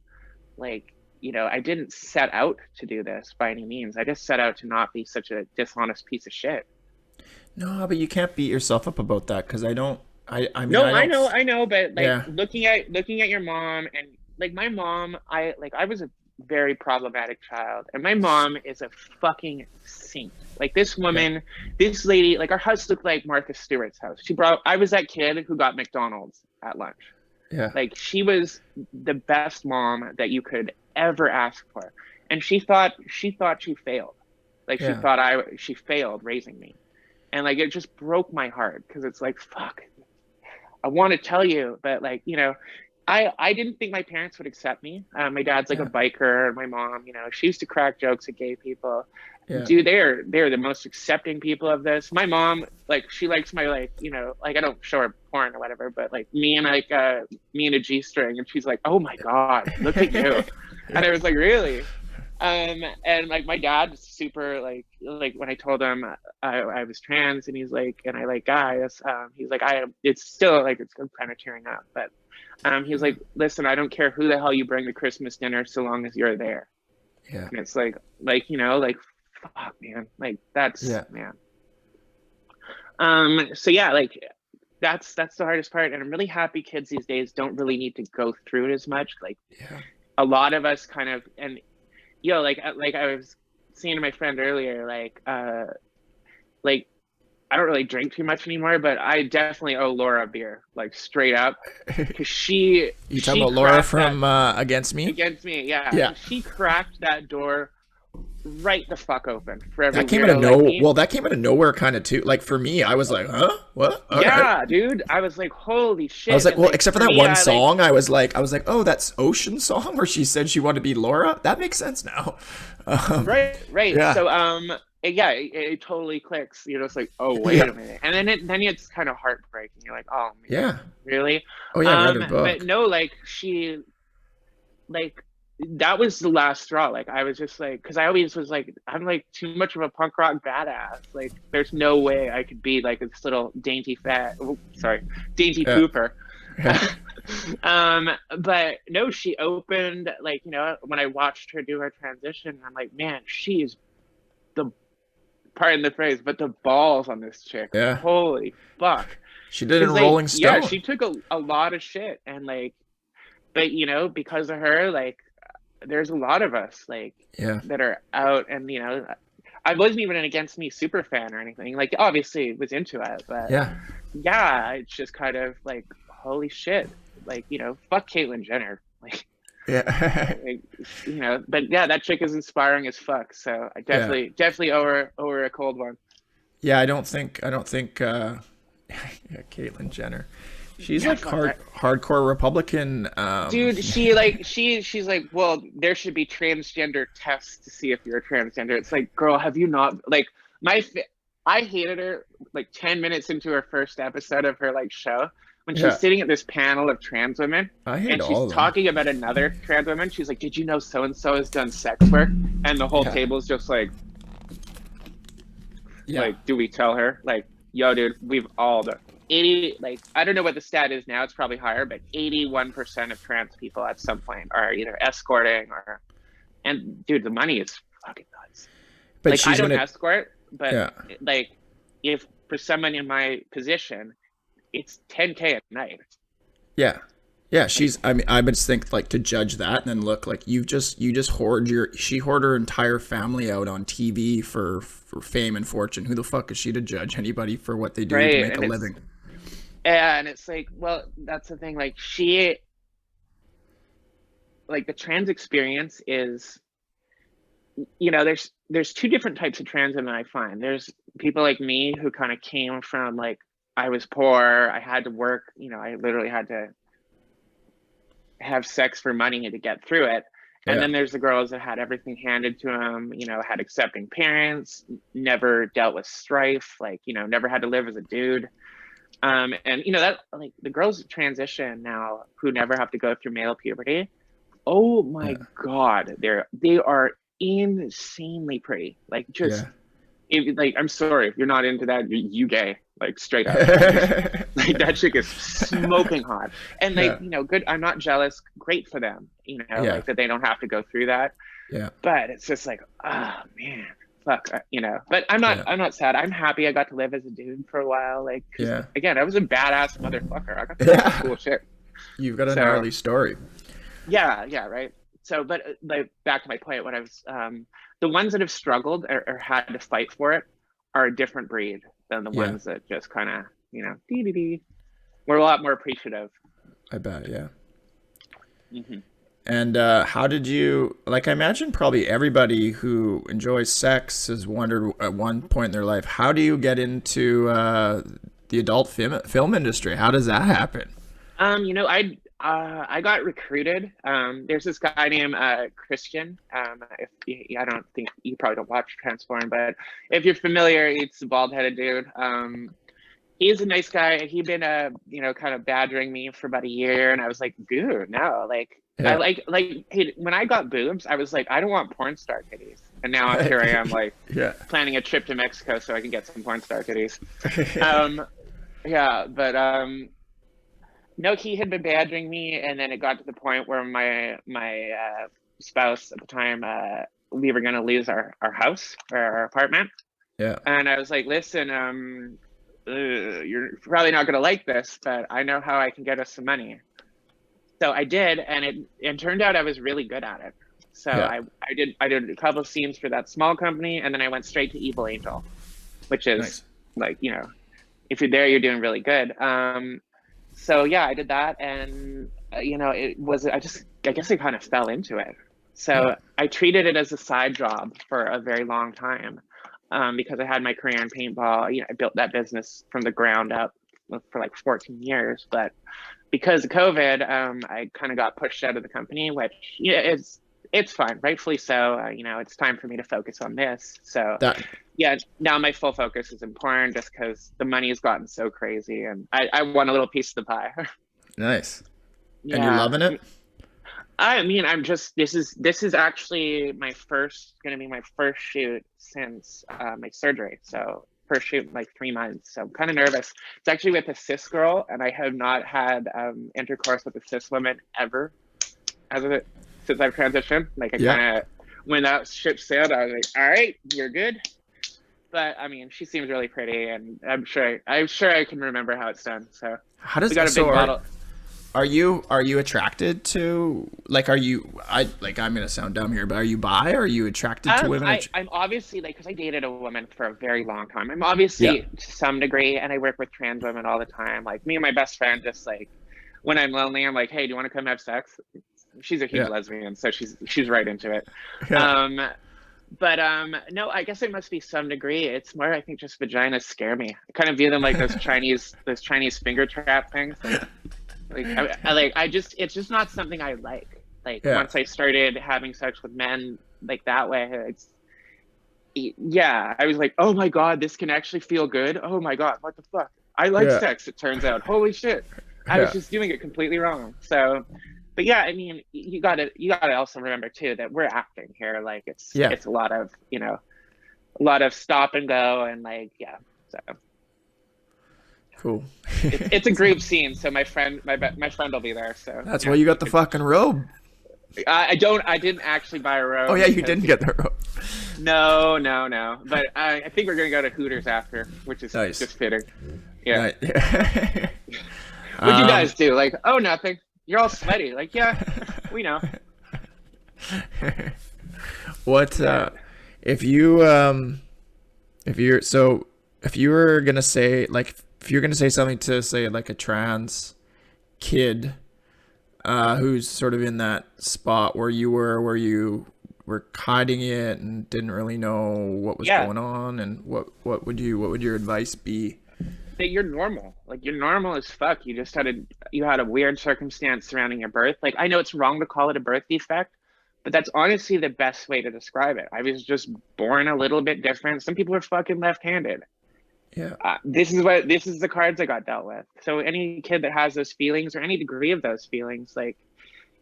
like, you know, I didn't set out to do this by any means. I just set out to not be such a dishonest piece of shit. No, but you can't beat yourself up about that, because I know, but, like, looking at your mom, and, like, my mom, I was a very problematic child, and my mom is a fucking saint. Like, this woman, this lady, like, our house looked like Martha Stewart's house. I was that kid who got McDonald's at lunch. Yeah. Like, she was the best mom that you could ever ask for. And she thought she failed. Like, she failed raising me. And, like, it just broke my heart, because it's like, fuck, I want to tell you, but, like, you know, I didn't think my parents would accept me. My dad's like a biker, and my mom, you know, she used to crack jokes at gay people. Yeah. Dude, they're the most accepting people of this. My mom, like, she likes my, like, you know, like, I don't show her porn or whatever, but, like, me and a G-string, and she's like, oh my God, look at you. And I was like, really? And, like, my dad super, like when I told him I was trans, and he's like, and I like guys, he's like, it's still, like, it's kind of tearing up, but he's like, listen, I don't care who the hell you bring to Christmas dinner, so long as you're there. Yeah. And it's like, you know, like, fuck, man, like, that's, man. So yeah, like, that's the hardest part, and I'm really happy kids these days don't really need to go through it as much. Like, a lot of us kind of, and, you know, like I was saying to my friend earlier, like, I don't really drink too much anymore, but I definitely owe Laura a beer, like, straight up, because you talking about Laura from Against Me? Against Me, yeah. She cracked that door right the fuck open for every that came out of that came out of nowhere, kind of, too. Like, for me, I was like, huh, what? All right. Dude, I was like, holy shit. I was like, well, except for that one song, I was like, oh, that's Ocean's song where she said she wanted to be Laura. That makes sense now. Right. Yeah. So it totally clicks. You know, it's like, oh, wait a minute, and then it's kind of heartbreaking. You're like, oh man, really? Oh yeah, I read her book. But no, like, she, like, that was the last straw. Like, I was just like, because I always was like, I'm like too much of a punk rock badass. Like, there's no way I could be like this little dainty pooper. But no, she opened, like, you know, when I watched her do her transition, I'm like, man, she's pardon the phrase, but the balls on this chick. Yeah. Holy fuck. She did it in Rolling Stone. Yeah, she took a lot of shit, and, like, but, you know, because of her, like, there's a lot of us, like, that are out, and, you know, I wasn't even an Against Me super fan or anything. Like, obviously was into it, but it's just kind of like, holy shit, like, you know, fuck Caitlyn Jenner, like, like, you know, but yeah, that chick is inspiring as fuck. So I definitely owe her a cold one. Yeah, I don't think Caitlyn Jenner. She's like hardcore Republican. Dude, she's like, well, there should be transgender tests to see if you're a transgender. It's like, girl, have you not, like, I hated her like 10 minutes into her first episode of her, like, show, when she's sitting at this panel of trans women, and she's talking about another trans woman. She's like, did you know so-and-so has done sex work? And the whole table's just like, like, do we tell her? Like, yo, dude, we've all done. 80, like, I don't know what the stat is now, it's probably higher, but 81% of trans people at some point are either escorting or, and dude, the money is fucking nuts. But like, I don't escort, but like, if for someone in my position, it's $10K a night. Yeah. Yeah, I mean, I would think like to judge that and then look like you just she hoard her entire family out on TV for fame and fortune. Who the fuck is she to judge anybody for what they do to Right. make a living? And it's like, well, that's the thing. Like like the trans experience is, there's two different types of trans women I find. There's people like me who kind of came from like, I was poor, I had to work, I literally had to have sex for money to get through it. And Yeah. then there's the girls that had everything handed to them, had accepting parents, never dealt with strife, like, never had to live as a dude. And that, like, the girls that transition now who never have to go through male puberty, oh my Yeah. God, they are insanely pretty. Like, just like, I'm sorry if you're not into that, you gay, like, straight up. Like, that chick is smoking hot, and like, good. I'm not jealous. Great for them, like that they don't have to go through that. Yeah. But it's just like, oh man, fuck, But I'm not sad. I'm happy I got to live as a dude for a while. Like, again, I was a badass motherfucker. I got to do cool shit. You've got a gnarly story. Yeah, right. So, but like, back to my point, when I was, the ones that have struggled or had to fight for it are a different breed than the ones that just kind of, we're a lot more appreciative. I bet, yeah. Mm-hmm. And how did you, like, I imagine probably everybody who enjoys sex has wondered at one point in their life, how do you get into the adult film industry? How does that happen? I got recruited. There's this guy named Christian. I don't think you probably don't watch Transform, but if you're familiar, he's the bald-headed dude. He's a nice guy. He'd been kind of badgering me for about a year, and I was like, dude, no, like, I like hey, when I got boobs, I was like, I don't want porn star titties, and now here I am, like, planning a trip to Mexico so I can get some porn star titties. No, he had been badgering me, and then it got to the point where my spouse at the time, we were going to lose our house or our apartment. Yeah. And I was like, listen, you're probably not going to like this, but I know how I can get us some money. So I did, and it turned out I was really good at it. So I did a couple of scenes for that small company, and then I went straight to Evil Angel, which is like, if you're there, you're doing really good. So yeah, I did that, and it was, I guess I kind of fell into it. So I treated it as a side job for a very long time, because I had my career in paintball. I built that business from the ground up for like 14 years, but because of COVID, I kind of got pushed out of the company, which it's fine, rightfully so. It's time for me to focus on this. So now my full focus is in porn, just because the money has gotten so crazy, and I want a little piece of the pie. Nice. And you're loving it? I mean, this is actually gonna be my first shoot since my surgery. So first shoot in like 3 months. So I'm kind of nervous. It's actually with a cis girl, and I have not had intercourse with a cis woman ever since I've transitioned. Like, I kind of, when that ship sailed, I was like, all right, you're good. But I mean, she seems really pretty, and I'm sure I can remember how it's done. So how does we got a big bottle. Are you attracted to, like, I'm gonna sound dumb here, but are you bi? Or are you attracted to women? I'm obviously, like, because I dated a woman for a very long time. I'm obviously to some degree, and I work with trans women all the time. Like, me and my best friend, just like, when I'm lonely, I'm like, hey, do you want to come have sex? She's a huge lesbian, so she's right into it. No, I guess it must be some degree. It's more, I think, just vaginas scare me. I kind of view them like those Chinese finger trap things. It's just not something I like. Like, once I started having sex with men like that way, I was like, oh my God, this can actually feel good. Oh my God, what the fuck? I like sex, it turns out. Holy shit. I was just doing it completely wrong. So, but yeah, I mean, you gotta also remember too that we're acting here. Like, it's a lot of, a lot of stop and go, and like, so. Cool. It's a group scene, so my friend will be there. So that's why you got the fucking robe. I didn't actually buy a robe. Oh yeah, you didn't get the robe. No. But I think we're gonna go to Hooters after, which is just fitting. Yeah. Right. What'd you guys do? Like, oh, nothing. You're all sweaty. Like, yeah, we know. What Yeah. if you if you're so if you were gonna say like if you're gonna say something to say like a trans kid who's sort of in that spot where you were, where you were hiding it and didn't really know what was Yeah. going on, and what would your advice be? That you're normal. Like you're normal as fuck. You had a weird circumstance surrounding your birth. Like I know it's wrong to call it a birth defect, but that's honestly the best way to describe it. I was just born a little bit different. Some people are fucking left-handed. Yeah, This is the cards I got dealt with. So any kid that has those feelings or any degree of those feelings, like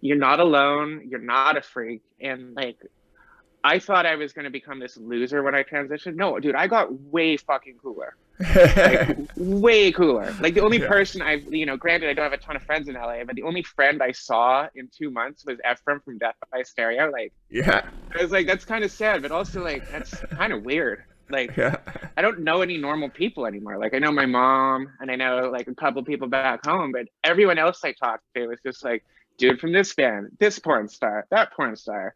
you're not alone, you're not a freak. And like I thought I was gonna become this loser when I transitioned. No, dude, I got way fucking cooler. Like way cooler. Like the only yeah, person granted I don't have a ton of friends in LA, but the only friend I saw in 2 months was Ephraim from Death by Stereo. Like yeah, I was like, that's kind of sad, but also like that's kind of weird. Like yeah, I don't know any normal people anymore. Like I know my mom and I know like a couple people back home, but everyone else I talked to was just like, dude from this band, this porn star, that porn star,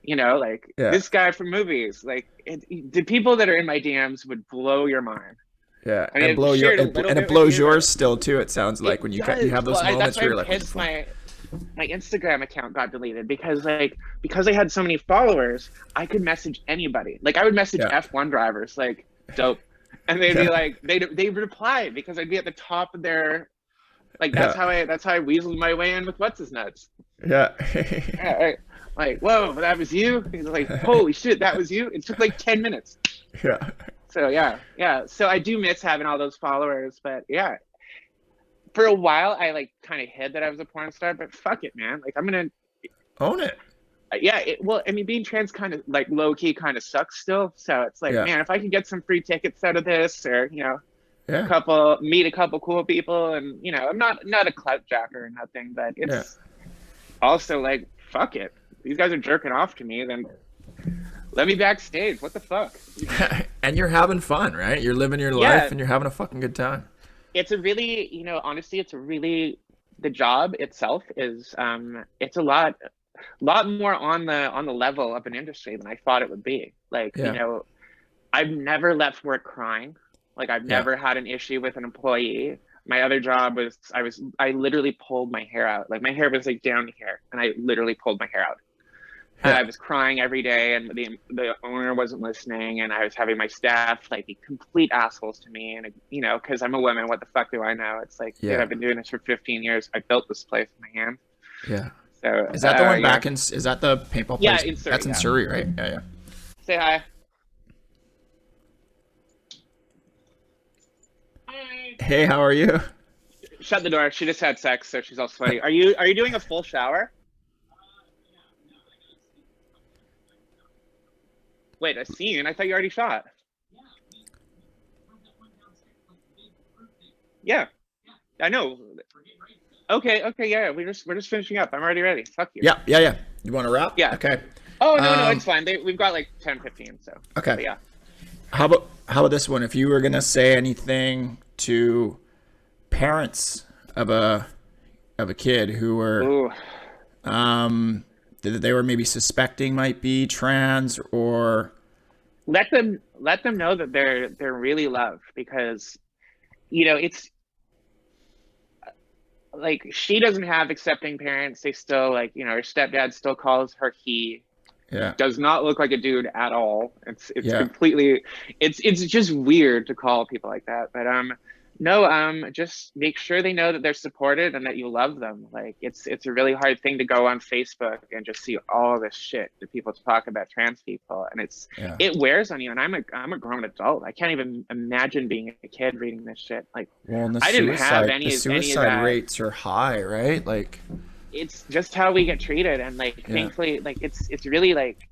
like yeah, this guy from movies. Like the people that are in my DMs would blow your mind. yeah, I mean, and I've shared a little and it bit with blows you, but yours still too. It sounds like it when you does. have those Well, that's moments why where I'm you're like, what the pissed. fuck? My Instagram account got deleted because because I had so many followers, I could message anybody. Like I would message Yeah, F1 drivers, like dope, and they'd be yeah, like they reply because I'd be at the top of their like yeah, that's how I weaseled my way in with what's his nuts. yeah, Yeah, like whoa, that was you. He's like, holy shit, that was you. It took like 10 minutes. yeah. So yeah. So I do miss having all those followers, but yeah, for a while I like kind of hid that I was a porn star, but fuck it, man. Like I'm gonna, Own it. yeah. Well, I mean, being trans kind of like low key kind of sucks still. So it's like, Yeah, man, if I can get some free tickets out of this, or yeah, meet a couple cool people, and I'm not a clout jacker or nothing, but yeah. it's also like, fuck it. These guys are jerking off to me, then let me backstage. What the fuck? And you're having fun, right? You're living your Yeah, life and you're having a fucking good time. it's a really, honestly, it's a really the job itself is it's a lot more on the level of an industry than I thought it would be. Like, Yeah, I've never left work crying. Like I've yeah, never had an issue with an employee. My other job was I literally pulled my hair out. Like my hair was like down here and I literally pulled my hair out. And yeah, I was crying every day, and the owner wasn't listening, and I was having my staff like be complete assholes to me, and because I'm a woman, what the fuck do I know? It's like, dude, yeah, I've been doing this for 15 years. I built this place with my hand. yeah. So Is that the one yeah, back in? Is that the paintball yeah, place? in Surrey, That's in yeah. Surrey, right? Yeah, yeah. Say hi. Hi. Hey, how are you? Shut the door. She just had sex, so she's all sweaty. Are you doing a full shower? Wait, a scene? I thought you already shot. Yeah, I know. Okay, yeah. We're just finishing up. I'm already ready. Fuck you. Yeah, yeah, yeah. You want to wrap? Yeah. Okay. Oh no, Um, it's fine. We've got like 10, 15, so. okay. But yeah. How about this one? If you were gonna say anything to parents of a kid who were Ooh. that they were maybe suspecting might be trans, or Let them know that they're really loved, because it's like she doesn't have accepting parents. They still like, her stepdad still calls her he. yeah, Does not look like a dude at all. It's yeah, completely it's just weird to call people like that. But no, just make sure they know that they're supported and that you love them. Like it's a really hard thing to go on Facebook and just see all this shit that people talk about trans people, and yeah. it wears on you. And I'm a grown adult. I can't even imagine being a kid reading this shit. Like Well, and I didn't have the any of suicide that. rates are high, right? Like, It's just how we get treated, and like yeah, thankfully, like it's really like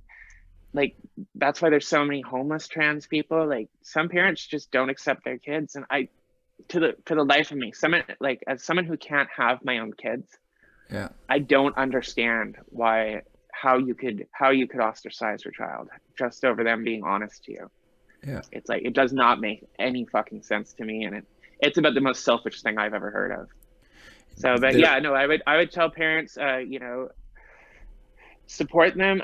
that's why there's so many homeless trans people. Like some parents just don't accept their kids, and I to the life of me, as someone who can't have my own kids, yeah, I don't understand how you could ostracize your child just over them being honest to you. yeah. It's like it does not make any fucking sense to me, and it's about the most selfish thing I've ever heard of. So, but yeah, no, I would tell parents, you know, support them,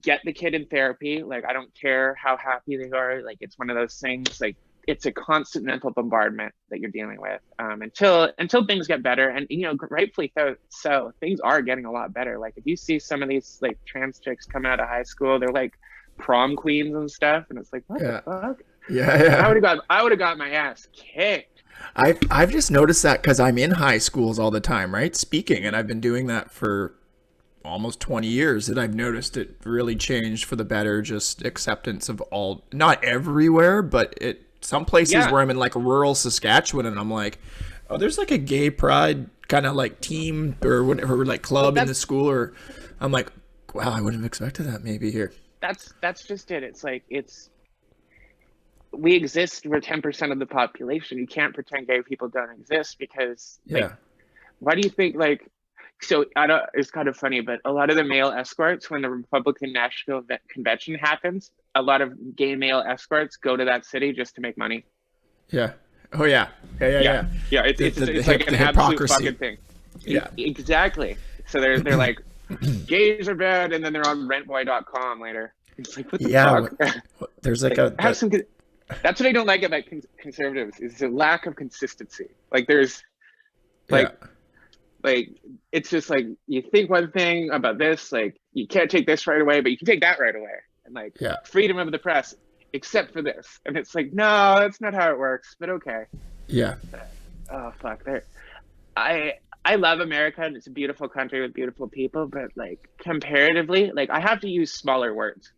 get the kid in therapy. Like, I don't care how happy they are. Like, it's one of those things, like, it's a constant mental bombardment that you're dealing with, until things get better. And, you know, rightfully so things are getting a lot better. Like, if you see some of these like trans chicks come out of high school, they're like prom queens and stuff, and it's like, what the fuck? Yeah. I would have got my ass kicked. I've just noticed that because I'm in high schools all the time, right? Speaking, and I've been doing that for almost 20 years, and I've noticed it really changed for the better, just acceptance of all, not everywhere, but some places where I'm in like rural Saskatchewan, and I'm like, oh, there's like a gay pride kind of like team or whatever, like club in the school, or I'm like, wow, I wouldn't have expected that maybe here. That's just it. It's like, we exist, we're 10% of the population. You can't pretend gay people don't exist, because like, why do you think, like, so it's kind of funny, but a lot of the male escorts, when the Republican National Convention happens, a lot of gay male escorts go to that city just to make money. Yeah. Oh yeah. Yeah. It's like an absolute fucking thing. Yeah. Exactly. So they're like, gays are bad, and then they're on rentboy.com later. It's like, what the fuck? There's like that's what I don't like about conservatives, is the lack of consistency. Like, there's like, it's just like, you think one thing about this, like, you can't take this right away, but you can take that right away. And like, freedom of the press, except for this. And it's like, no, that's not how it works, but okay. Yeah. Oh, fuck. I love America, and it's a beautiful country with beautiful people, but like, comparatively, like, I have to use smaller words.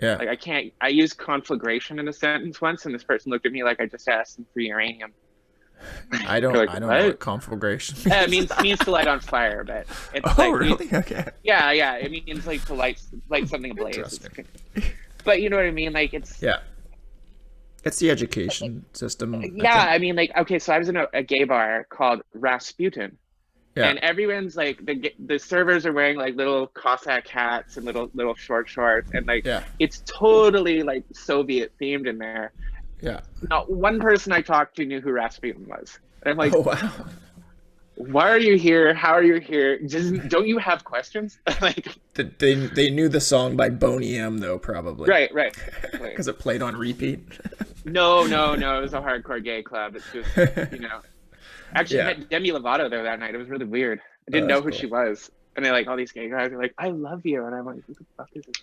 Yeah. Like, I used conflagration in a sentence once, and this person looked at me like I just asked them for uranium. I don't know what conflagration means. Yeah, it means to light on fire, but it's really? Okay. Yeah, it means like to light something ablaze. But you know what I mean? Like, it's the education system. Yeah, I mean, like, okay, so I was in a gay bar called Rasputin. Yeah. And everyone's like, the servers are wearing like little Cossack hats and little short shorts, and like, it's totally like Soviet themed in there. Yeah. Not one person I talked to knew who Rasputin was. And I'm like, oh wow, why are you here? How are you here? Don't you have questions? Like, they knew the song by Boney M though, probably. Right. Because it played on repeat. No. It was a hardcore gay club. It's just, you know. Actually, I met Demi Lovato there that night. It was really weird. I didn't know who she was. And they're like, all these gay guys are like, I love you. And I'm like, who the fuck is this?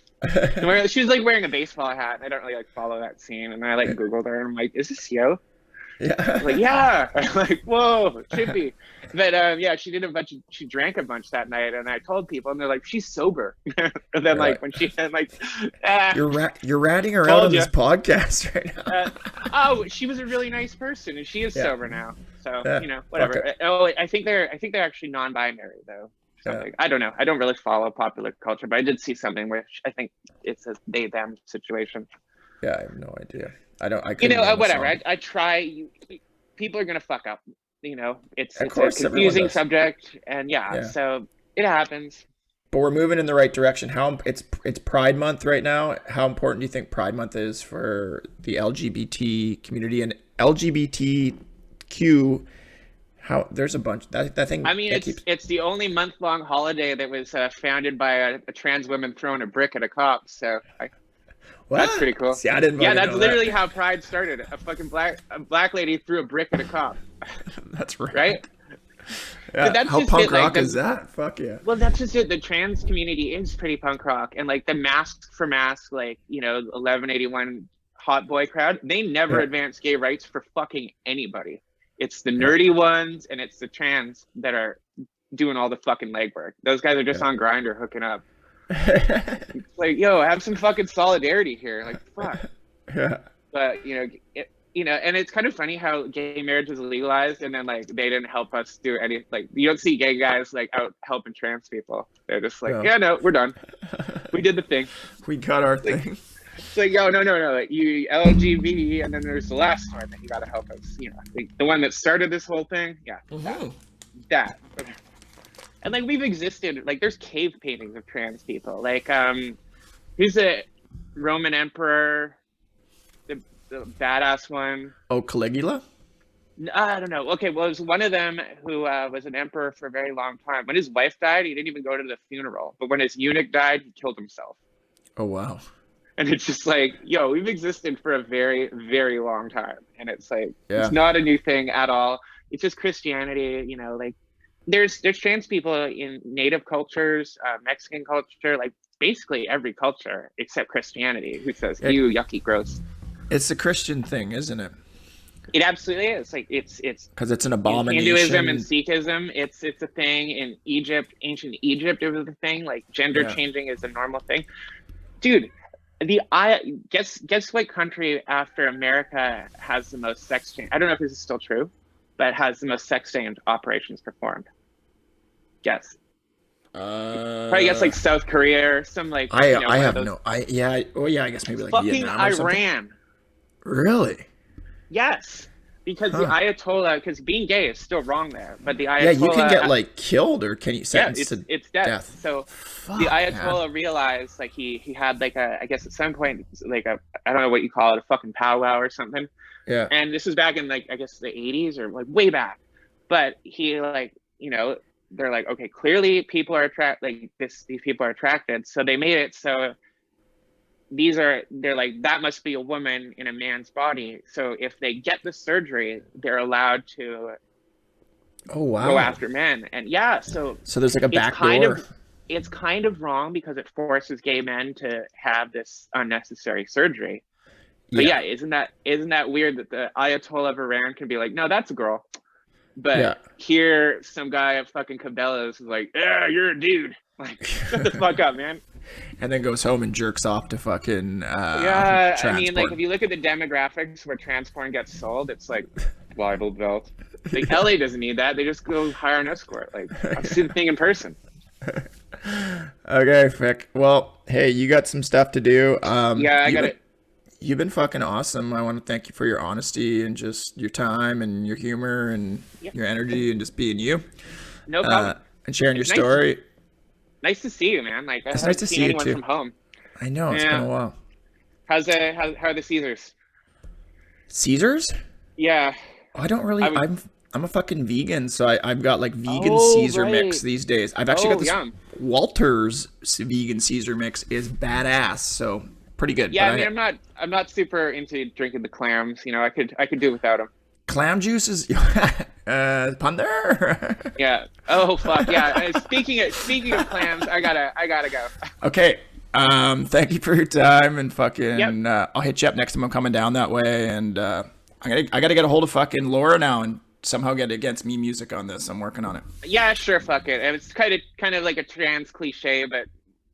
She was like wearing a baseball hat. And I don't really like follow that scene. And I like Googled her, and I'm like, is this Yo? Yeah. I'm like, yeah. I'm like, whoa, it should be. But she she drank a bunch that night. And I told people, and they're like, she's sober. And then like, when she had like, you're ratting her out on this podcast right now. She was a really nice person, and she is sober now. So, you know, whatever. Okay. Oh, I think they're actually non-binary though. Something. I don't know. I don't really follow popular culture, but I did see something where I think it's a they/them situation. Yeah, I have no idea. Whatever. I try. People are gonna fuck up. You know, it's a confusing subject, and so it happens. But we're moving in the right direction. It's Pride Month right now. How important do you think Pride Month is for the LGBT community and LGBTQ? There's a bunch that thing. I mean, it's the only month-long holiday that was founded by a trans woman throwing a brick at a cop. So that's pretty cool. See, I didn't. Yeah, that's literally how Pride started. A fucking black lady threw a brick at a cop. That's right. Right. Yeah. That's how punk rock is that? Fuck yeah. Well, that's just it. The trans community is pretty punk rock, and like the Mask for Mask, like 1181 hot boy crowd, they never advance gay rights for fucking anybody. It's the nerdy ones, and it's the trans that are doing all the fucking legwork. Those guys are just on Grindr hooking up. It's like, yo, have some fucking solidarity here. Like, fuck. Yeah. But and it's kind of funny how gay marriage was legalized, and then like they didn't help us do any. Like, you don't see gay guys like out helping trans people. They're just like, no, we're done. We did the thing. We got our thing. It's like, yo, no, like, you LGBT, and then there's the last one that you gotta help us. The one that started this whole thing. Yeah, that. And like, we've existed. Like, there's cave paintings of trans people. Like, who's the Roman emperor? The badass one. Oh, Caligula. I don't know. Okay, well, it was one of them who was an emperor for a very long time. When his wife died, he didn't even go to the funeral. But when his eunuch died, he killed himself. Oh wow. And it's just like, yo, we've existed for a very, very long time. And it's like, Yeah. it's not a new thing at all. It's just Christianity, you know, like there's trans people in native cultures, Mexican culture, like basically every culture except Christianity, who says, ew, yucky, gross. It's a Christian thing, isn't it? It absolutely is. Like it's Because it's an in abomination. Hinduism and Sikhism, it's a thing. In Egypt, ancient Egypt, it was a thing. Like gender changing is a normal thing. Dude, guess what country after America has the most sex change? I don't know if this is still true, but has the most sex change operations performed. Guess. Probably guess like South Korea or some like. I have no. I guess maybe like fucking Vietnam or something. Iran. Really? Yes. Because the Ayatollah, because being gay is still wrong there, but the Ayatollah... Yeah, you can get, like, killed, or can you sentence to it's death. So the Ayatollah realized, like, he had, like, I guess at some point, like, I don't know what you call it, a fucking powwow or something. Yeah. And this was back in, like, I guess the 80s or, like, way back. But he, like, you know, they're like, okay, clearly people are these people are attracted. So they made it so... they're like, that must be a woman in a man's body. So if they get the surgery, they're allowed to go after men. And so there's like a back door. It's kind of wrong because it forces gay men to have this unnecessary surgery. But isn't that weird that the Ayatollah of Iran can be like, no, that's a girl. But here some guy at fucking Cabela's is like, yeah, you're a dude. Like, shut the fuck up, man. And then goes home and jerks off to fucking transport. I mean, like, if you look at the demographics where trans porn gets sold, it's like Bible Belt. Like, LA doesn't need that. They just go hire an escort. Like, I've seen the thing in person. Okay, Fick. Well, hey, you got some stuff to do. I got it. You've been fucking awesome. I want to thank you for your honesty and just your time and your humor and your energy and just being you. No problem. And sharing your story. Nice to see you, man. Like, it's nice to see you too. From home. I know, it's been a while. How are the Caesars? Caesars? Yeah. I don't really. I'm a fucking vegan, so I've got like vegan Caesar mix these days. I've actually got this Walter's vegan Caesar mix is badass, so pretty good. Yeah, I mean, I'm not super into drinking the clams. You know, I could do without them. Clam juice is pun there. Yeah. Oh fuck yeah. Speaking of clams, I gotta go. Okay. Thank you for your time and fucking. I'll hit you up next time I'm coming down that way, and I gotta get a hold of fucking Laura now and somehow get Against Me music on this. I'm working on it. Yeah, sure. Fuck it. It's kind of like a trans cliche, but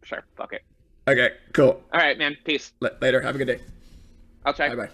sure. Fuck it. Okay. Cool. All right, man. Peace. Later. Have a good day. I'll try. Bye.